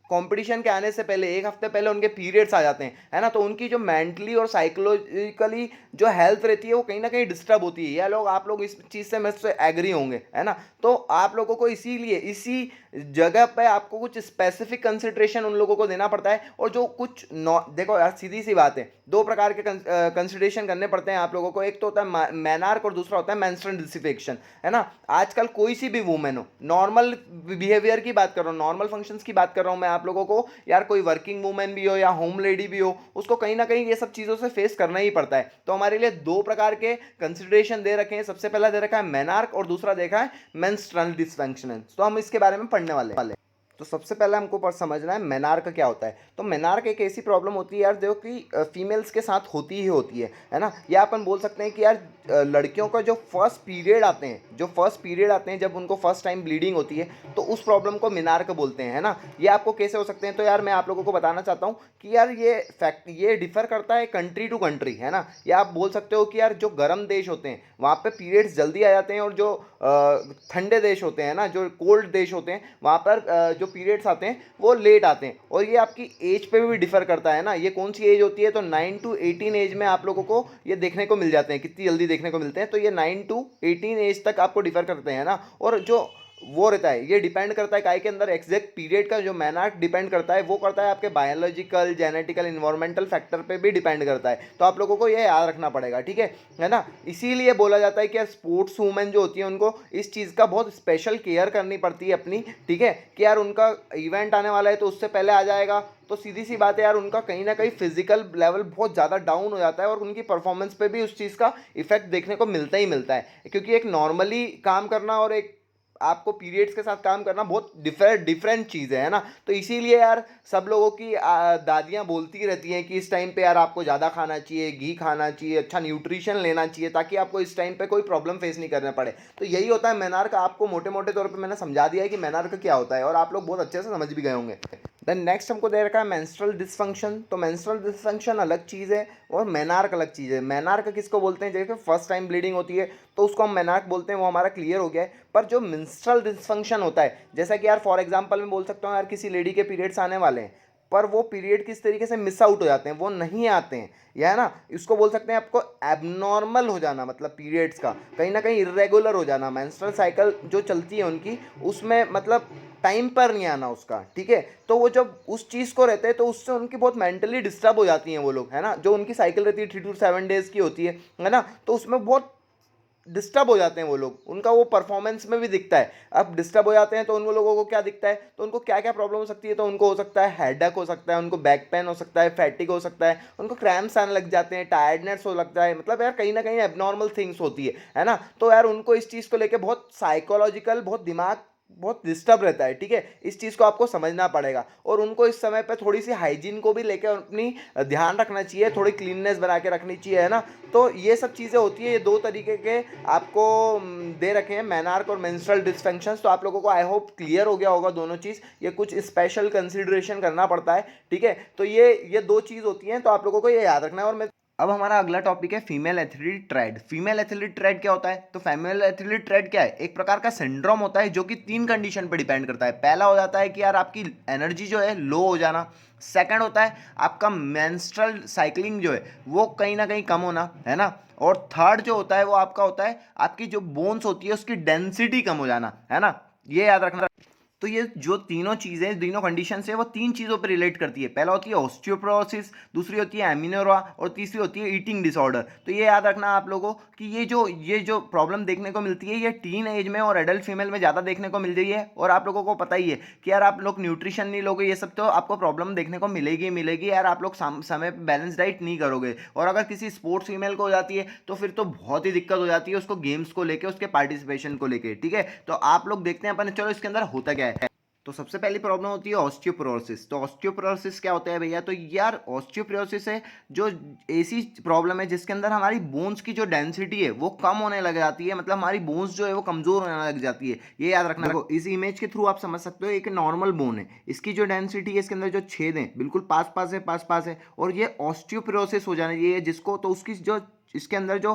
कंपटीशन के आने से पहले 1 हफ्ते पहले उनके पीरियड्स आ जाते हैं, है ना, तो उनकी जो मेंटली और साइकोलॉजिकली जो हेल्थ रहती है वो कहीं ना कहीं डिस्टर्ब होती है। यह लोग आप लोग इस चीज़ से मुझसे एग्री होंगे, है ना। तो आप लोगों को इसीलिए इसी जगह पे आपको कुछ स्पेसिफिक कंसिडरेशन उन लोगों को देना पड़ता है। और जो कुछ देखो यार सीधी सी बात है, 2 प्रकार के कंसिडरेशन करने पड़ते हैं आप लोगों को। एक तो होता है मैनार्क और दूसरा होता है मेंस्ट्रुअल डिसिफिकेशन, है ना। आजकल कोई सी भी वुमेन हो, नॉर्मल बिहेवियर की बात कर रहा हूँ, नॉर्मल फंक्शंस की बात कर रहा हूँ मैं आप लोगों को, यार कोई वर्किंग वुमेन भी हो या होम लेडी भी हो, उसको कहीं ना कहीं ये सब चीज़ों से फेस करना ही पड़ता है। तो हमारे लिए 2 प्रकार के कंसिडरेशन दे रखे हैं। सबसे पहला दे रखा है मेनार्क और दूसरा देखा है मेंस्ट्रुअल डिसफंक्शन। तो हम इसके बारे में पढ़ने वाले हैं। तो सबसे पहले हमको पर समझना है मेनार्क क्या होता है। तो मेनार्क एक ऐसी प्रॉब्लम होती है यार जो कि फीमेल्स के साथ होती ही होती है ना। या अपन बोल सकते हैं कि यार लड़कियों का जो फर्स्ट पीरियड आते हैं, जब उनको फर्स्ट टाइम ब्लीडिंग होती है, तो उस प्रॉब्लम को मेनार्क बोलते हैं, है ना। ये आपको कैसे हो सकते हैं, तो यार मैं आप लोगों को बताना चाहता हूँ कि यार ये डिफर करता है कंट्री टू कंट्री, है ना। या आप बोल सकते हो कि यार जो गर्म देश होते हैं वहाँ पे पीरियड्स जल्दी आ जाते हैं, और जो ठंडे देश होते हैं ना, जो कोल्ड देश होते हैं, वहाँ पर जो पीरियड्स आते हैं वो लेट आते हैं। और ये आपकी एज पे भी डिफर करता है ना, ये कौन सी एज होती है, तो 9 to 18 एज में आप लोगों को ये देखने को मिल जाते हैं, कितनी जल्दी देखने को मिलते हैं। तो ये 9 to 18 एज तक आपको डिफर करते हैं ना। और जो वो रहता है ये डिपेंड करता है काय के अंदर, एग्जैक्ट पीरियड का जो मैनार्क डिपेंड करता है वो करता है आपके बायोलॉजिकल, जेनेटिकल, इन्वायरमेंटल फैक्टर पे भी डिपेंड करता है। तो आप लोगों को ये याद रखना पड़ेगा, ठीक है ना। इसीलिए बोला जाता है कि यार स्पोर्ट्स वूमेन जो होती है उनको इस चीज़ का बहुत स्पेशल केयर करनी पड़ती है अपनी, ठीक है, कि यार उनका इवेंट आने वाला है तो उससे पहले आ जाएगा, तो सीधी सी बात है यार उनका कहीं ना कहीं फिजिकल लेवल बहुत ज़्यादा डाउन हो जाता है, और उनकी परफॉर्मेंस पे भी उस चीज़ का इफेक्ट देखने को मिलता ही मिलता है। क्योंकि एक नॉर्मली काम करना और एक आपको पीरियड्स के साथ काम करना बहुत डिफरेंट चीज़ है ना। तो इसीलिए यार सब लोगों की दादियाँ बोलती रहती हैं कि इस टाइम पे यार आपको ज़्यादा खाना चाहिए, घी खाना चाहिए, अच्छा न्यूट्रिशन लेना चाहिए, ताकि आपको इस टाइम पे कोई प्रॉब्लम फेस नहीं करना पड़े। तो यही होता है मेनार्क। आपको मोटे मोटे तौर पे मैंने समझा दिया है कि मेनार्क क्या होता है, और आप लोग बहुत अच्छे से समझ भी गए होंगे। देन नेक्स्ट हमको दे रखा है मेंस्ट्रुअल डिसफंक्शन। तो मेंस्ट्रुअल डिसफंक्शन अलग चीज़ है और मेनार्क अलग चीज़ है। मेनार्क किसको बोलते हैं, जैसे फर्स्ट टाइम ब्लीडिंग होती है तो उसको हम मेनार्क बोलते हैं, वो हमारा क्लियर हो गया है। पर जो मेंस्ट्रुअल डिसफंक्शन होता है, जैसा कि यार फॉर एग्जांपल मैं बोल सकता हूँ यार किसी लेडी के पीरियड्स आने वाले हैं, पर वो पीरियड किस तरीके से मिस आउट हो जाते हैं, वो नहीं आते हैं, यह है ना, इसको बोल सकते हैं आपको एबनॉर्मल हो जाना, मतलब पीरियड्स का कहीं ना कहीं इरेगुलर हो जाना। मेंस्ट्रुअल साइकिल जो चलती है उनकी, उसमें मतलब टाइम पर नहीं आना उसका, ठीक है। तो वो जब उस चीज़ को रहते हैं तो उससे उनकी बहुत मेंटली डिस्टर्ब हो जाती हैं वो लोग, है ना। जो उनकी साइकिल रहती है 3 to 7 डेज की होती है ना, तो उसमें बहुत डिस्टर्ब हो जाते हैं वो लोग, उनका वो परफॉर्मेंस में भी दिखता है। अब डिस्टर्ब हो जाते हैं तो उन लोगों को क्या दिखता है, तो उनको क्या क्या प्रॉब्लम हो सकती है, तो उनको हो सकता है हेडेक हो सकता है, उनको बैक पेन हो सकता है, फैटिक हो सकता है, उनको क्रैम्प्स आने लग जाते हैं, टायर्डनेस हो लगता है, मतलब यार कहीं ना कहीं एबनॉर्मल थिंग्स होती है ना। तो यार उनको इस चीज़ को लेकर बहुत साइकोलॉजिकल, बहुत दिमाग बहुत डिस्टर्ब रहता है, ठीक है। इस चीज़ को आपको समझना पड़ेगा, और उनको इस समय पे थोड़ी सी हाइजीन को भी लेकर अपनी ध्यान रखना चाहिए, थोड़ी क्लीननेस बना के रखनी चाहिए, है ना। तो ये सब चीज़ें होती है, ये 2 तरीके के आपको दे रखे हैं, मेनार्क और मेंस्ट्रुअल डिसफंक्शंस। तो आप लोगों को आई होप क्लियर हो गया होगा दोनों चीज़, ये कुछ स्पेशल कंसिडरेशन करना पड़ता है, ठीक है। तो ये 2 चीज़ होती हैं, तो आप लोगों को ये याद रखना है। और मैं अब हमारा अगला टॉपिक है female athlete trade. Female athlete trade क्या होता है? तो फीमेल एथलीट ट्रेड क्या है? एक प्रकार का सिंड्रोम होता है जो कि 3 कंडीशन पर डिपेंड करता है। पहला हो जाता है कि यार आपकी एनर्जी जो है लो हो जाना। सेकंड होता है आपका मेंस्ट्रुअल साइकिलिंग जो है वो कहीं ना कहीं कम होना, है ना। और थर्ड जो होता है वो आपका होता है आपकी जो बोन्स होती है उसकी डेंसिटी कम हो जाना, है ना। ये याद रखना। तो ये जो तीनों चीज़ें, तीनों कंडीशन है वो 3 चीज़ों पर रिलेट करती है। पहला होती है ऑस्टियोपोरोसिस, दूसरी होती है एमिनोरा और तीसरी होती है ईटिंग डिसऑर्डर। तो ये याद रखना आप लोगों कि ये जो प्रॉब्लम देखने को मिलती है ये टीन एज में और एडल्ट फीमेल में ज़्यादा देखने को मिल रही है। और आप लोगों को पता ही है कि यार आप लोग न्यूट्रिशन नहीं लोगे ये सब तो आपको प्रॉब्लम देखने को मिलेगी मिलेगी यार। आप लोग समय पर बैलेंस डाइट नहीं करोगे और अगर किसी स्पोर्ट्स फीमेल को हो जाती है तो फिर तो बहुत ही दिक्कत हो जाती है उसको गेम्स को लेके, उसके पार्टिसिपेशन को लेके, ठीक है। तो आप लोग देखते हैं अपन, चलो इसके अंदर होता क्या है। तो सबसे पहली प्रॉब्लम होती है ऑस्टियोपोरोसिस। तो ऑस्टियोपोरोसिस क्या होता है भैया? तो यार ऑस्टियोपोरोसिस है जो ऐसी प्रॉब्लम है जिसके अंदर हमारी बोन्स की जो डेंसिटी है वो कम होने लग जाती है, मतलब हमारी बोन्स जो है वो कमजोर होने लग जाती है। ये याद रखना। देखो इस इमेज के थ्रू आप समझ सकते हो, एक नॉर्मल बोन है, इसकी जो डेंसिटी है इसके अंदर जो छेद है बिल्कुल पास पास है और ये ऑस्टियोपोरोसिस हो जाना ये जिसको, तो उसकी जो इसके अंदर जो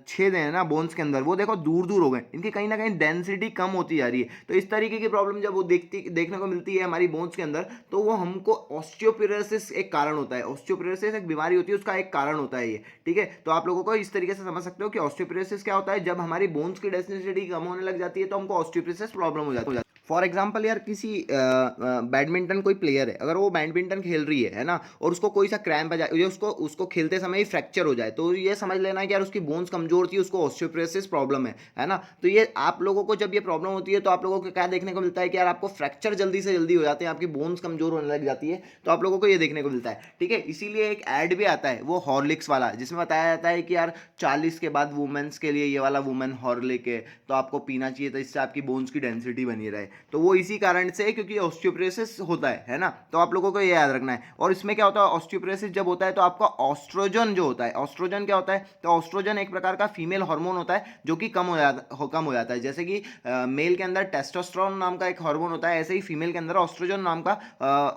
छेद हैं ना बोन्स के अंदर वो देखो दूर दूर हो गए, इनकी कहीं ना कहीं डेंसिटी कम होती जा रही है। तो इस तरीके की प्रॉब्लम जब वो देखने को मिलती है हमारी बोन्स के अंदर तो वो हमको ऑस्टियोपोरोसिस एक कारण होता है। ऑस्टियोपोरोसिस एक बीमारी होती है, उसका एक कारण होता है ये, ठीक है। तो आप लोगों को इस तरीके से समझ सकते हो कि ऑस्टियोपोरोसिस क्या होता है। जब हमारी बोन्स की डेंसिटी कम होने लग जाती है तो हमको ऑस्टियोपोरोसिस प्रॉब्लम हो जाती है। फॉर एग्जाम्पल यार किसी बैडमिंटन कोई प्लेयर है, अगर वो बैडमिंटन खेल रही है ना, और उसको कोई सा क्रैम्प आ जाए, उसको उसको खेलते समय ही फ्रैक्चर हो जाए, तो ये समझ लेना कि यार उसकी बोन्स कमजोर थी, उसको ऑस्टियोपोरोसिस प्रॉब्लम है ना। तो ये आप लोगों को जब ये प्रॉब्लम होती है तो आप लोगों को क्या देखने को मिलता है कि यार आपको फ्रैक्चर जल्दी से जल्दी हो जाते हैं, आपकी बोन्स कमजोर होने लग जाती है, तो आप लोगों को ये देखने को मिलता है, ठीक है। इसीलिए एक ऐड भी आता है वो हॉर्लिक्स वाला, जिसमें बताया जाता है कि यार 40 के बाद वुमेन्स के लिए ये वाला वुमेन हॉर्लिक है तो आपको पीना चाहिए, तो इससे आपकी बोन्स की डेंसिटी बनी रहे। तो वो इसी कारण से क्योंकि ऑस्टियोपोरोसिस होता है ना। तो आप लोगों को ये याद रखना है। और इसमें क्या होता है, ऑस्टियोपोरोसिस जब होता है तो आपका ऑस्ट्रोजन जो होता है, ऑस्ट्रोजन क्या होता है? तो ऑस्ट्रोजन एक प्रकार का फीमेल हार्मोन होता है जो कि कम हो जाता है। जैसे कि मेल के अंदर टेस्टोस्टेरोन नाम का एक हार्मोन होता है, ऐसे ही फीमेल के अंदर ऑस्ट्रोजन नाम का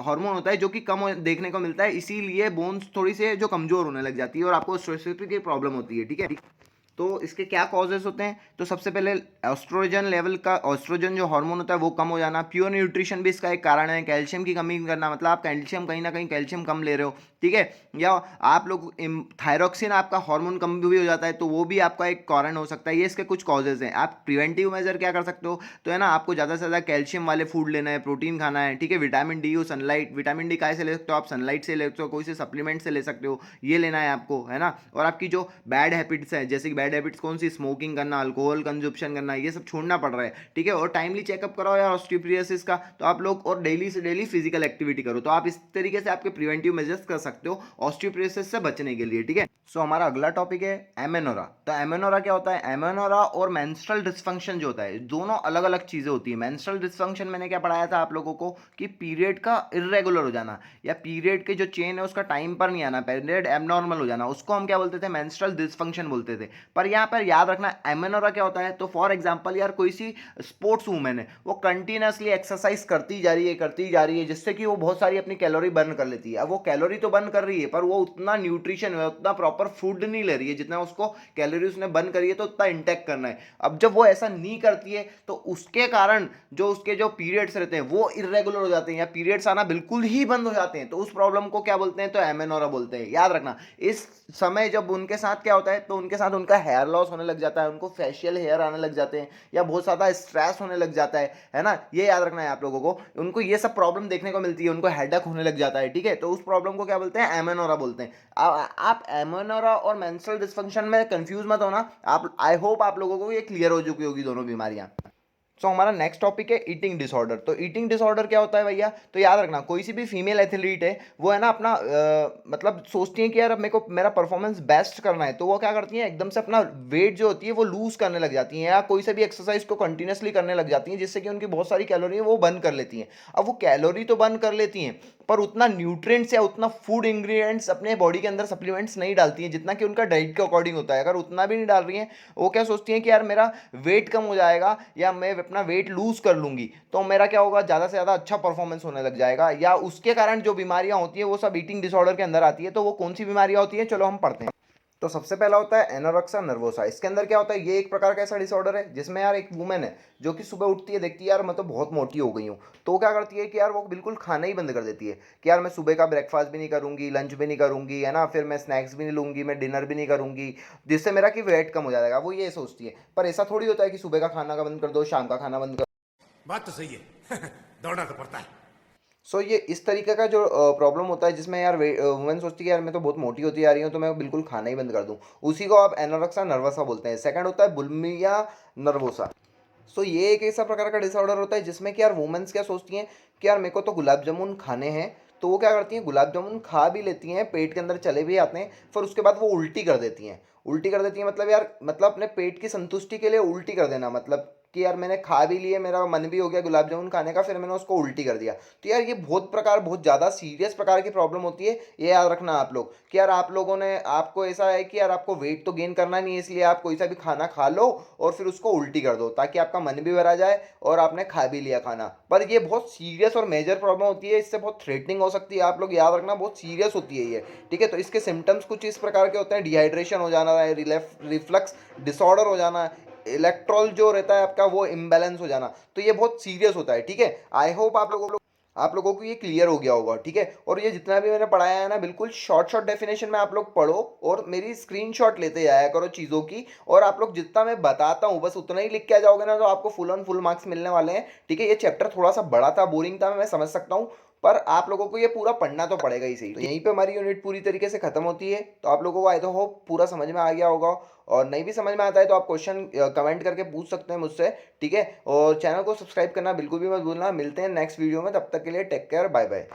हार्मोन होता है जो कि कम देखने को मिलता है। इसीलिए बोन्स थोड़ी सी जो कमजोर होने लग जाती है और आपको स्पेसिफिक की प्रॉब्लम होती है, ठीक है। तो इसके क्या कॉजेस होते हैं? तो सबसे पहले एस्ट्रोजन लेवल का, एस्ट्रोजन जो हार्मोन होता है वो कम हो जाना। प्योर न्यूट्रिशन भी इसका एक कारण है। कैल्शियम की कमी करना, मतलब आप कैल्शियम कहीं ना कहीं कैल्शियम कम ले रहे हो, ठीक है। या आप लोग थायरॉक्सिन आपका हार्मोन कम भी हो जाता है तो वो भी आपका एक कारण हो सकता है। ये इसके कुछ कॉजेज हैं। आप प्रिवेंटिव मेजर क्या कर सकते हो? तो है ना, आपको ज़्यादा से ज़्यादा कैल्शियम वाले फूड लेना है, प्रोटीन खाना है, ठीक है। विटामिन डी हो, सनलाइट, विटामिन डी कहाँ से ले सकते हो? आप सनलाइट से ले सकते हो, कोई से सप्लीमेंट से ले सकते हो, ये लेना है आपको, है ना। और आपकी जो बैड हैबिट्स है, जैसे कि बैड हैबिट्स कौन सी? स्मोकिंग करना, अल्कोहल कंजप्शन करना, ये सब छोड़ना पड़ रहा है, ठीक है। और टाइमली चेकअप कराओ यार ऑस्टियोपोरोसिस का, तो आप लोग और डेली से डेली फिजिकल एक्टिविटी करो, तो आप इस तरीके से आपके प्रिवेंटिव मेजर्स कर सकते हो ऑस्टियोपोरोसिस से बचने के लिए, ठीक है। सो हमारा अगला टॉपिक है एमेनोरा। तो एमेनोरा क्या होता है? एमेनोरा और मेंस्ट्रुअल डिसफंक्शन जो होता है दोनों अलग अलग चीजें होती है। मेंस्ट्रुअल डिसफंक्शन मैंने क्या पढ़ाया था आप लोगों को कि पीरियड का इरेगुलर हो जाना या पीरियड के जो चेन है उसका टाइम पर नहीं आना, पीरियड एबनॉर्मल हो जाना, उसको हम क्या बोलते थे? मेंस्ट्रुअल डिसफंक्शन बोलते थे। पर यहाँ पर याद रखना एमेनोरा क्या होता है? तो फॉर एग्जाम्पल यार कोई सी स्पोर्ट्स वूमेन है, वो कंटिन्यूसली एक्सरसाइज करती जा रही है जिससे कि वो बहुत सारी अपनी कैलोरी बर्न कर लेती है। अब वो कैलोरी तो बर्न कर रही है पर वो उतना न्यूट्रिशन उतना प्रॉपर फूड नहीं ले रही है, जितना उसको कैलोरी उसने बर्न करी है तो उतना इंटेक करना है। अब जब वो ऐसा नहीं करती है तो उसके कारण जो उसके जो पीरियड्स रहते हैं वो इरेगुलर हो जाते हैं या पीरियड्स आना बिल्कुल ही बंद हो जाते हैं, तो उस प्रॉब्लम को क्या बोलते हैं? तो एमेनोरा बोलते हैं। याद रखना इस समय जब उनके साथ क्या होता है, तो उनके साथ उनका हेयर लॉस होने लग जाता है, उनको फेशियल हेयर आने लग जाते हैं या बहुत ज़्यादा स्ट्रेस होने लग जाता है ना। ये याद रखना है आप लोगों को। उनको ये सब प्रॉब्लम देखने को मिलती है, उनको हेडेक होने लग जाता है, ठीक है। तो उस प्रॉब्लम को क्या बोलते हैं? एमेनोरा बोलते हैं। आप एमेनोरा और मेंस्ट्रुअल डिसफंक्शन में कंफ्यूज मत होना। आप, आई होप आप लोगों को ये क्लियर हो चुकी होगी दोनों बीमारियां। सो हमारा नेक्स्ट टॉपिक है ईटिंग डिसऑर्डर। तो ईटिंग डिसऑर्डर क्या होता है भैया? तो याद रखना कोई सी भी फीमेल एथलीट है वो है ना अपना मतलब सोचती है कि यार मेरे को मेरा परफॉर्मेंस बेस्ट करना है, तो वो क्या करती है एकदम से अपना वेट जो होती है वो लूज करने लग जाती हैं या कोई से भी एक्सरसाइज को कंटिन्यूसली करने लग जाती हैं जिससे कि उनकी बहुत सारी कैलोरी है वो बर्न कर लेती हैं। अब वो कैलोरी तो बर्न कर लेती हैं पर उतना न्यूट्रिएंट्स या उतना फूड इंग्रेडिएंट्स अपने बॉडी के अंदर सप्लीमेंट्स नहीं डालती हैं जितना कि उनका डाइट के अकॉर्डिंग होता है। अगर उतना भी नहीं डाल रही हैं, वो क्या सोचती हैं कि यार मेरा वेट कम हो जाएगा या मैं अपना वेट लूज़ कर लूँगी तो मेरा क्या होगा, ज़्यादा से ज़्यादा अच्छा परफॉर्मेंस होने लग जाएगा, या उसके कारण जो बीमारियाँ होती हैं वो सब ईटिंग डिसऑर्डर के अंदर आती है। तो वो कौन सी बीमारियाँ होती हैं, चलो हम पढ़ते हैं। तो सबसे पहला होता है एनोरेक्सिया नर्वोसा। इसके अंदर क्या होता है, ये एक प्रकार का ऐसा डिसऑर्डर है जिसमें यार एक वुमेन है जो कि सुबह उठती है, देखती है यार मैं तो बहुत मोटी हो गई हूँ, तो वो क्या करती है कि यार वो बिल्कुल खाना ही बंद कर देती है कि यार मैं सुबह का ब्रेकफास्ट भी नहीं करूंगी, लंच भी नहीं करूंगी, है ना, फिर मैं स्नैक्स भी नहीं लूंगी, मैं डिनर भी नहीं करूंगी, जिससे मेरा कि वेट कम हो जाएगा। वो ये सोचती है, पर ऐसा थोड़ी होता है कि सुबह का खाना का बंद कर दो, शाम का खाना बंद कर। बात तो सही है। दौड़ना तो पड़ता है। सो ये इस तरीके का जो प्रॉब्लम होता है जिसमें यार वुमेन सोचती है यार मैं तो बहुत मोटी होती जा रही हूँ तो मैं बिल्कुल खाना ही बंद कर दूँ, उसी को आप एनोरेक्सिया नर्वसा बोलते हैं। सेकंड होता है बुलिमिया नर्वोसा। सो ये एक ऐसा प्रकार का डिसऑर्डर होता है जिसमें कि यार वुमेन्स क्या सोचती हैं कि यार मेरे को तो गुलाब जामुन खाने हैं, तो वो क्या करती हैं गुलाब जामुन खा भी लेती हैं, पेट के अंदर चले भी आते हैं, फिर उसके बाद वो उल्टी कर देती हैं। उल्टी कर देती हैं मतलब यार, मतलब अपने पेट की संतुष्टि के लिए उल्टी कर देना, मतलब कि यार मैंने खा भी लिए, मेरा मन भी हो गया गुलाब जामुन खाने का, फिर मैंने उसको उल्टी कर दिया। तो यार ये बहुत ज़्यादा सीरियस प्रकार की प्रॉब्लम होती है, ये याद रखना आप लोग कि यार आप लोगों ने, आपको ऐसा है कि यार आपको वेट तो गेन करना नहीं है, इसलिए आप कोई सा भी खाना खा लो और फिर उसको उल्टी कर दो ताकि आपका मन भी भरा जाए और आपने खा भी लिया खाना। पर ये बहुत सीरियस और मेजर प्रॉब्लम होती है, इससे बहुत थ्रेटनिंग हो सकती है, आप लोग याद रखना, बहुत सीरियस होती है ये। ठीक है, तो इसके सिम्टम्स कुछ इस प्रकार के होते हैं, डिहाइड्रेशन हो जाना है, रिफ्लक्स डिसऑर्डर हो जाना, इलेक्ट्रॉल जो रहता है आपका वो इम्बैलेंस हो जाना, तो ये बहुत सीरियस होता है। ठीक है, आई होप आप लोगों को ये क्लियर हो गया होगा। ठीक है, और ये जितना भी मैंने पढ़ाया है ना, बिल्कुल शॉर्ट शॉर्ट डेफिनेशन में आप लोग पढ़ो और मेरी स्क्रीनशॉट लेते जाया करो चीज़ों की, और आप लोग जितना मैं बताता हूँ बस उतना ही लिख के आ जाओगे ना, तो आपको फुल ऑन फुल मार्क्स मिलने वाले हैं। ठीक है, ये चैप्टर थोड़ा सा बड़ा था, बोरिंग था, मैं समझ सकता हूँ, पर आप लोगों को ये पूरा पढ़ना तो पड़ेगा ही सही। तो यहीं पे हमारी यूनिट पूरी तरीके से खत्म होती है, तो आप लोगों को आई तो होप पूरा समझ में आ गया होगा, और नहीं भी समझ में आता है तो आप क्वेश्चन कमेंट करके पूछ सकते हैं मुझसे। ठीक है, और चैनल को सब्सक्राइब करना बिल्कुल भी मत भूलना। मिलते हैं नेक्स्ट वीडियो में, तब तक के लिए टेक केयर, बाय बाय।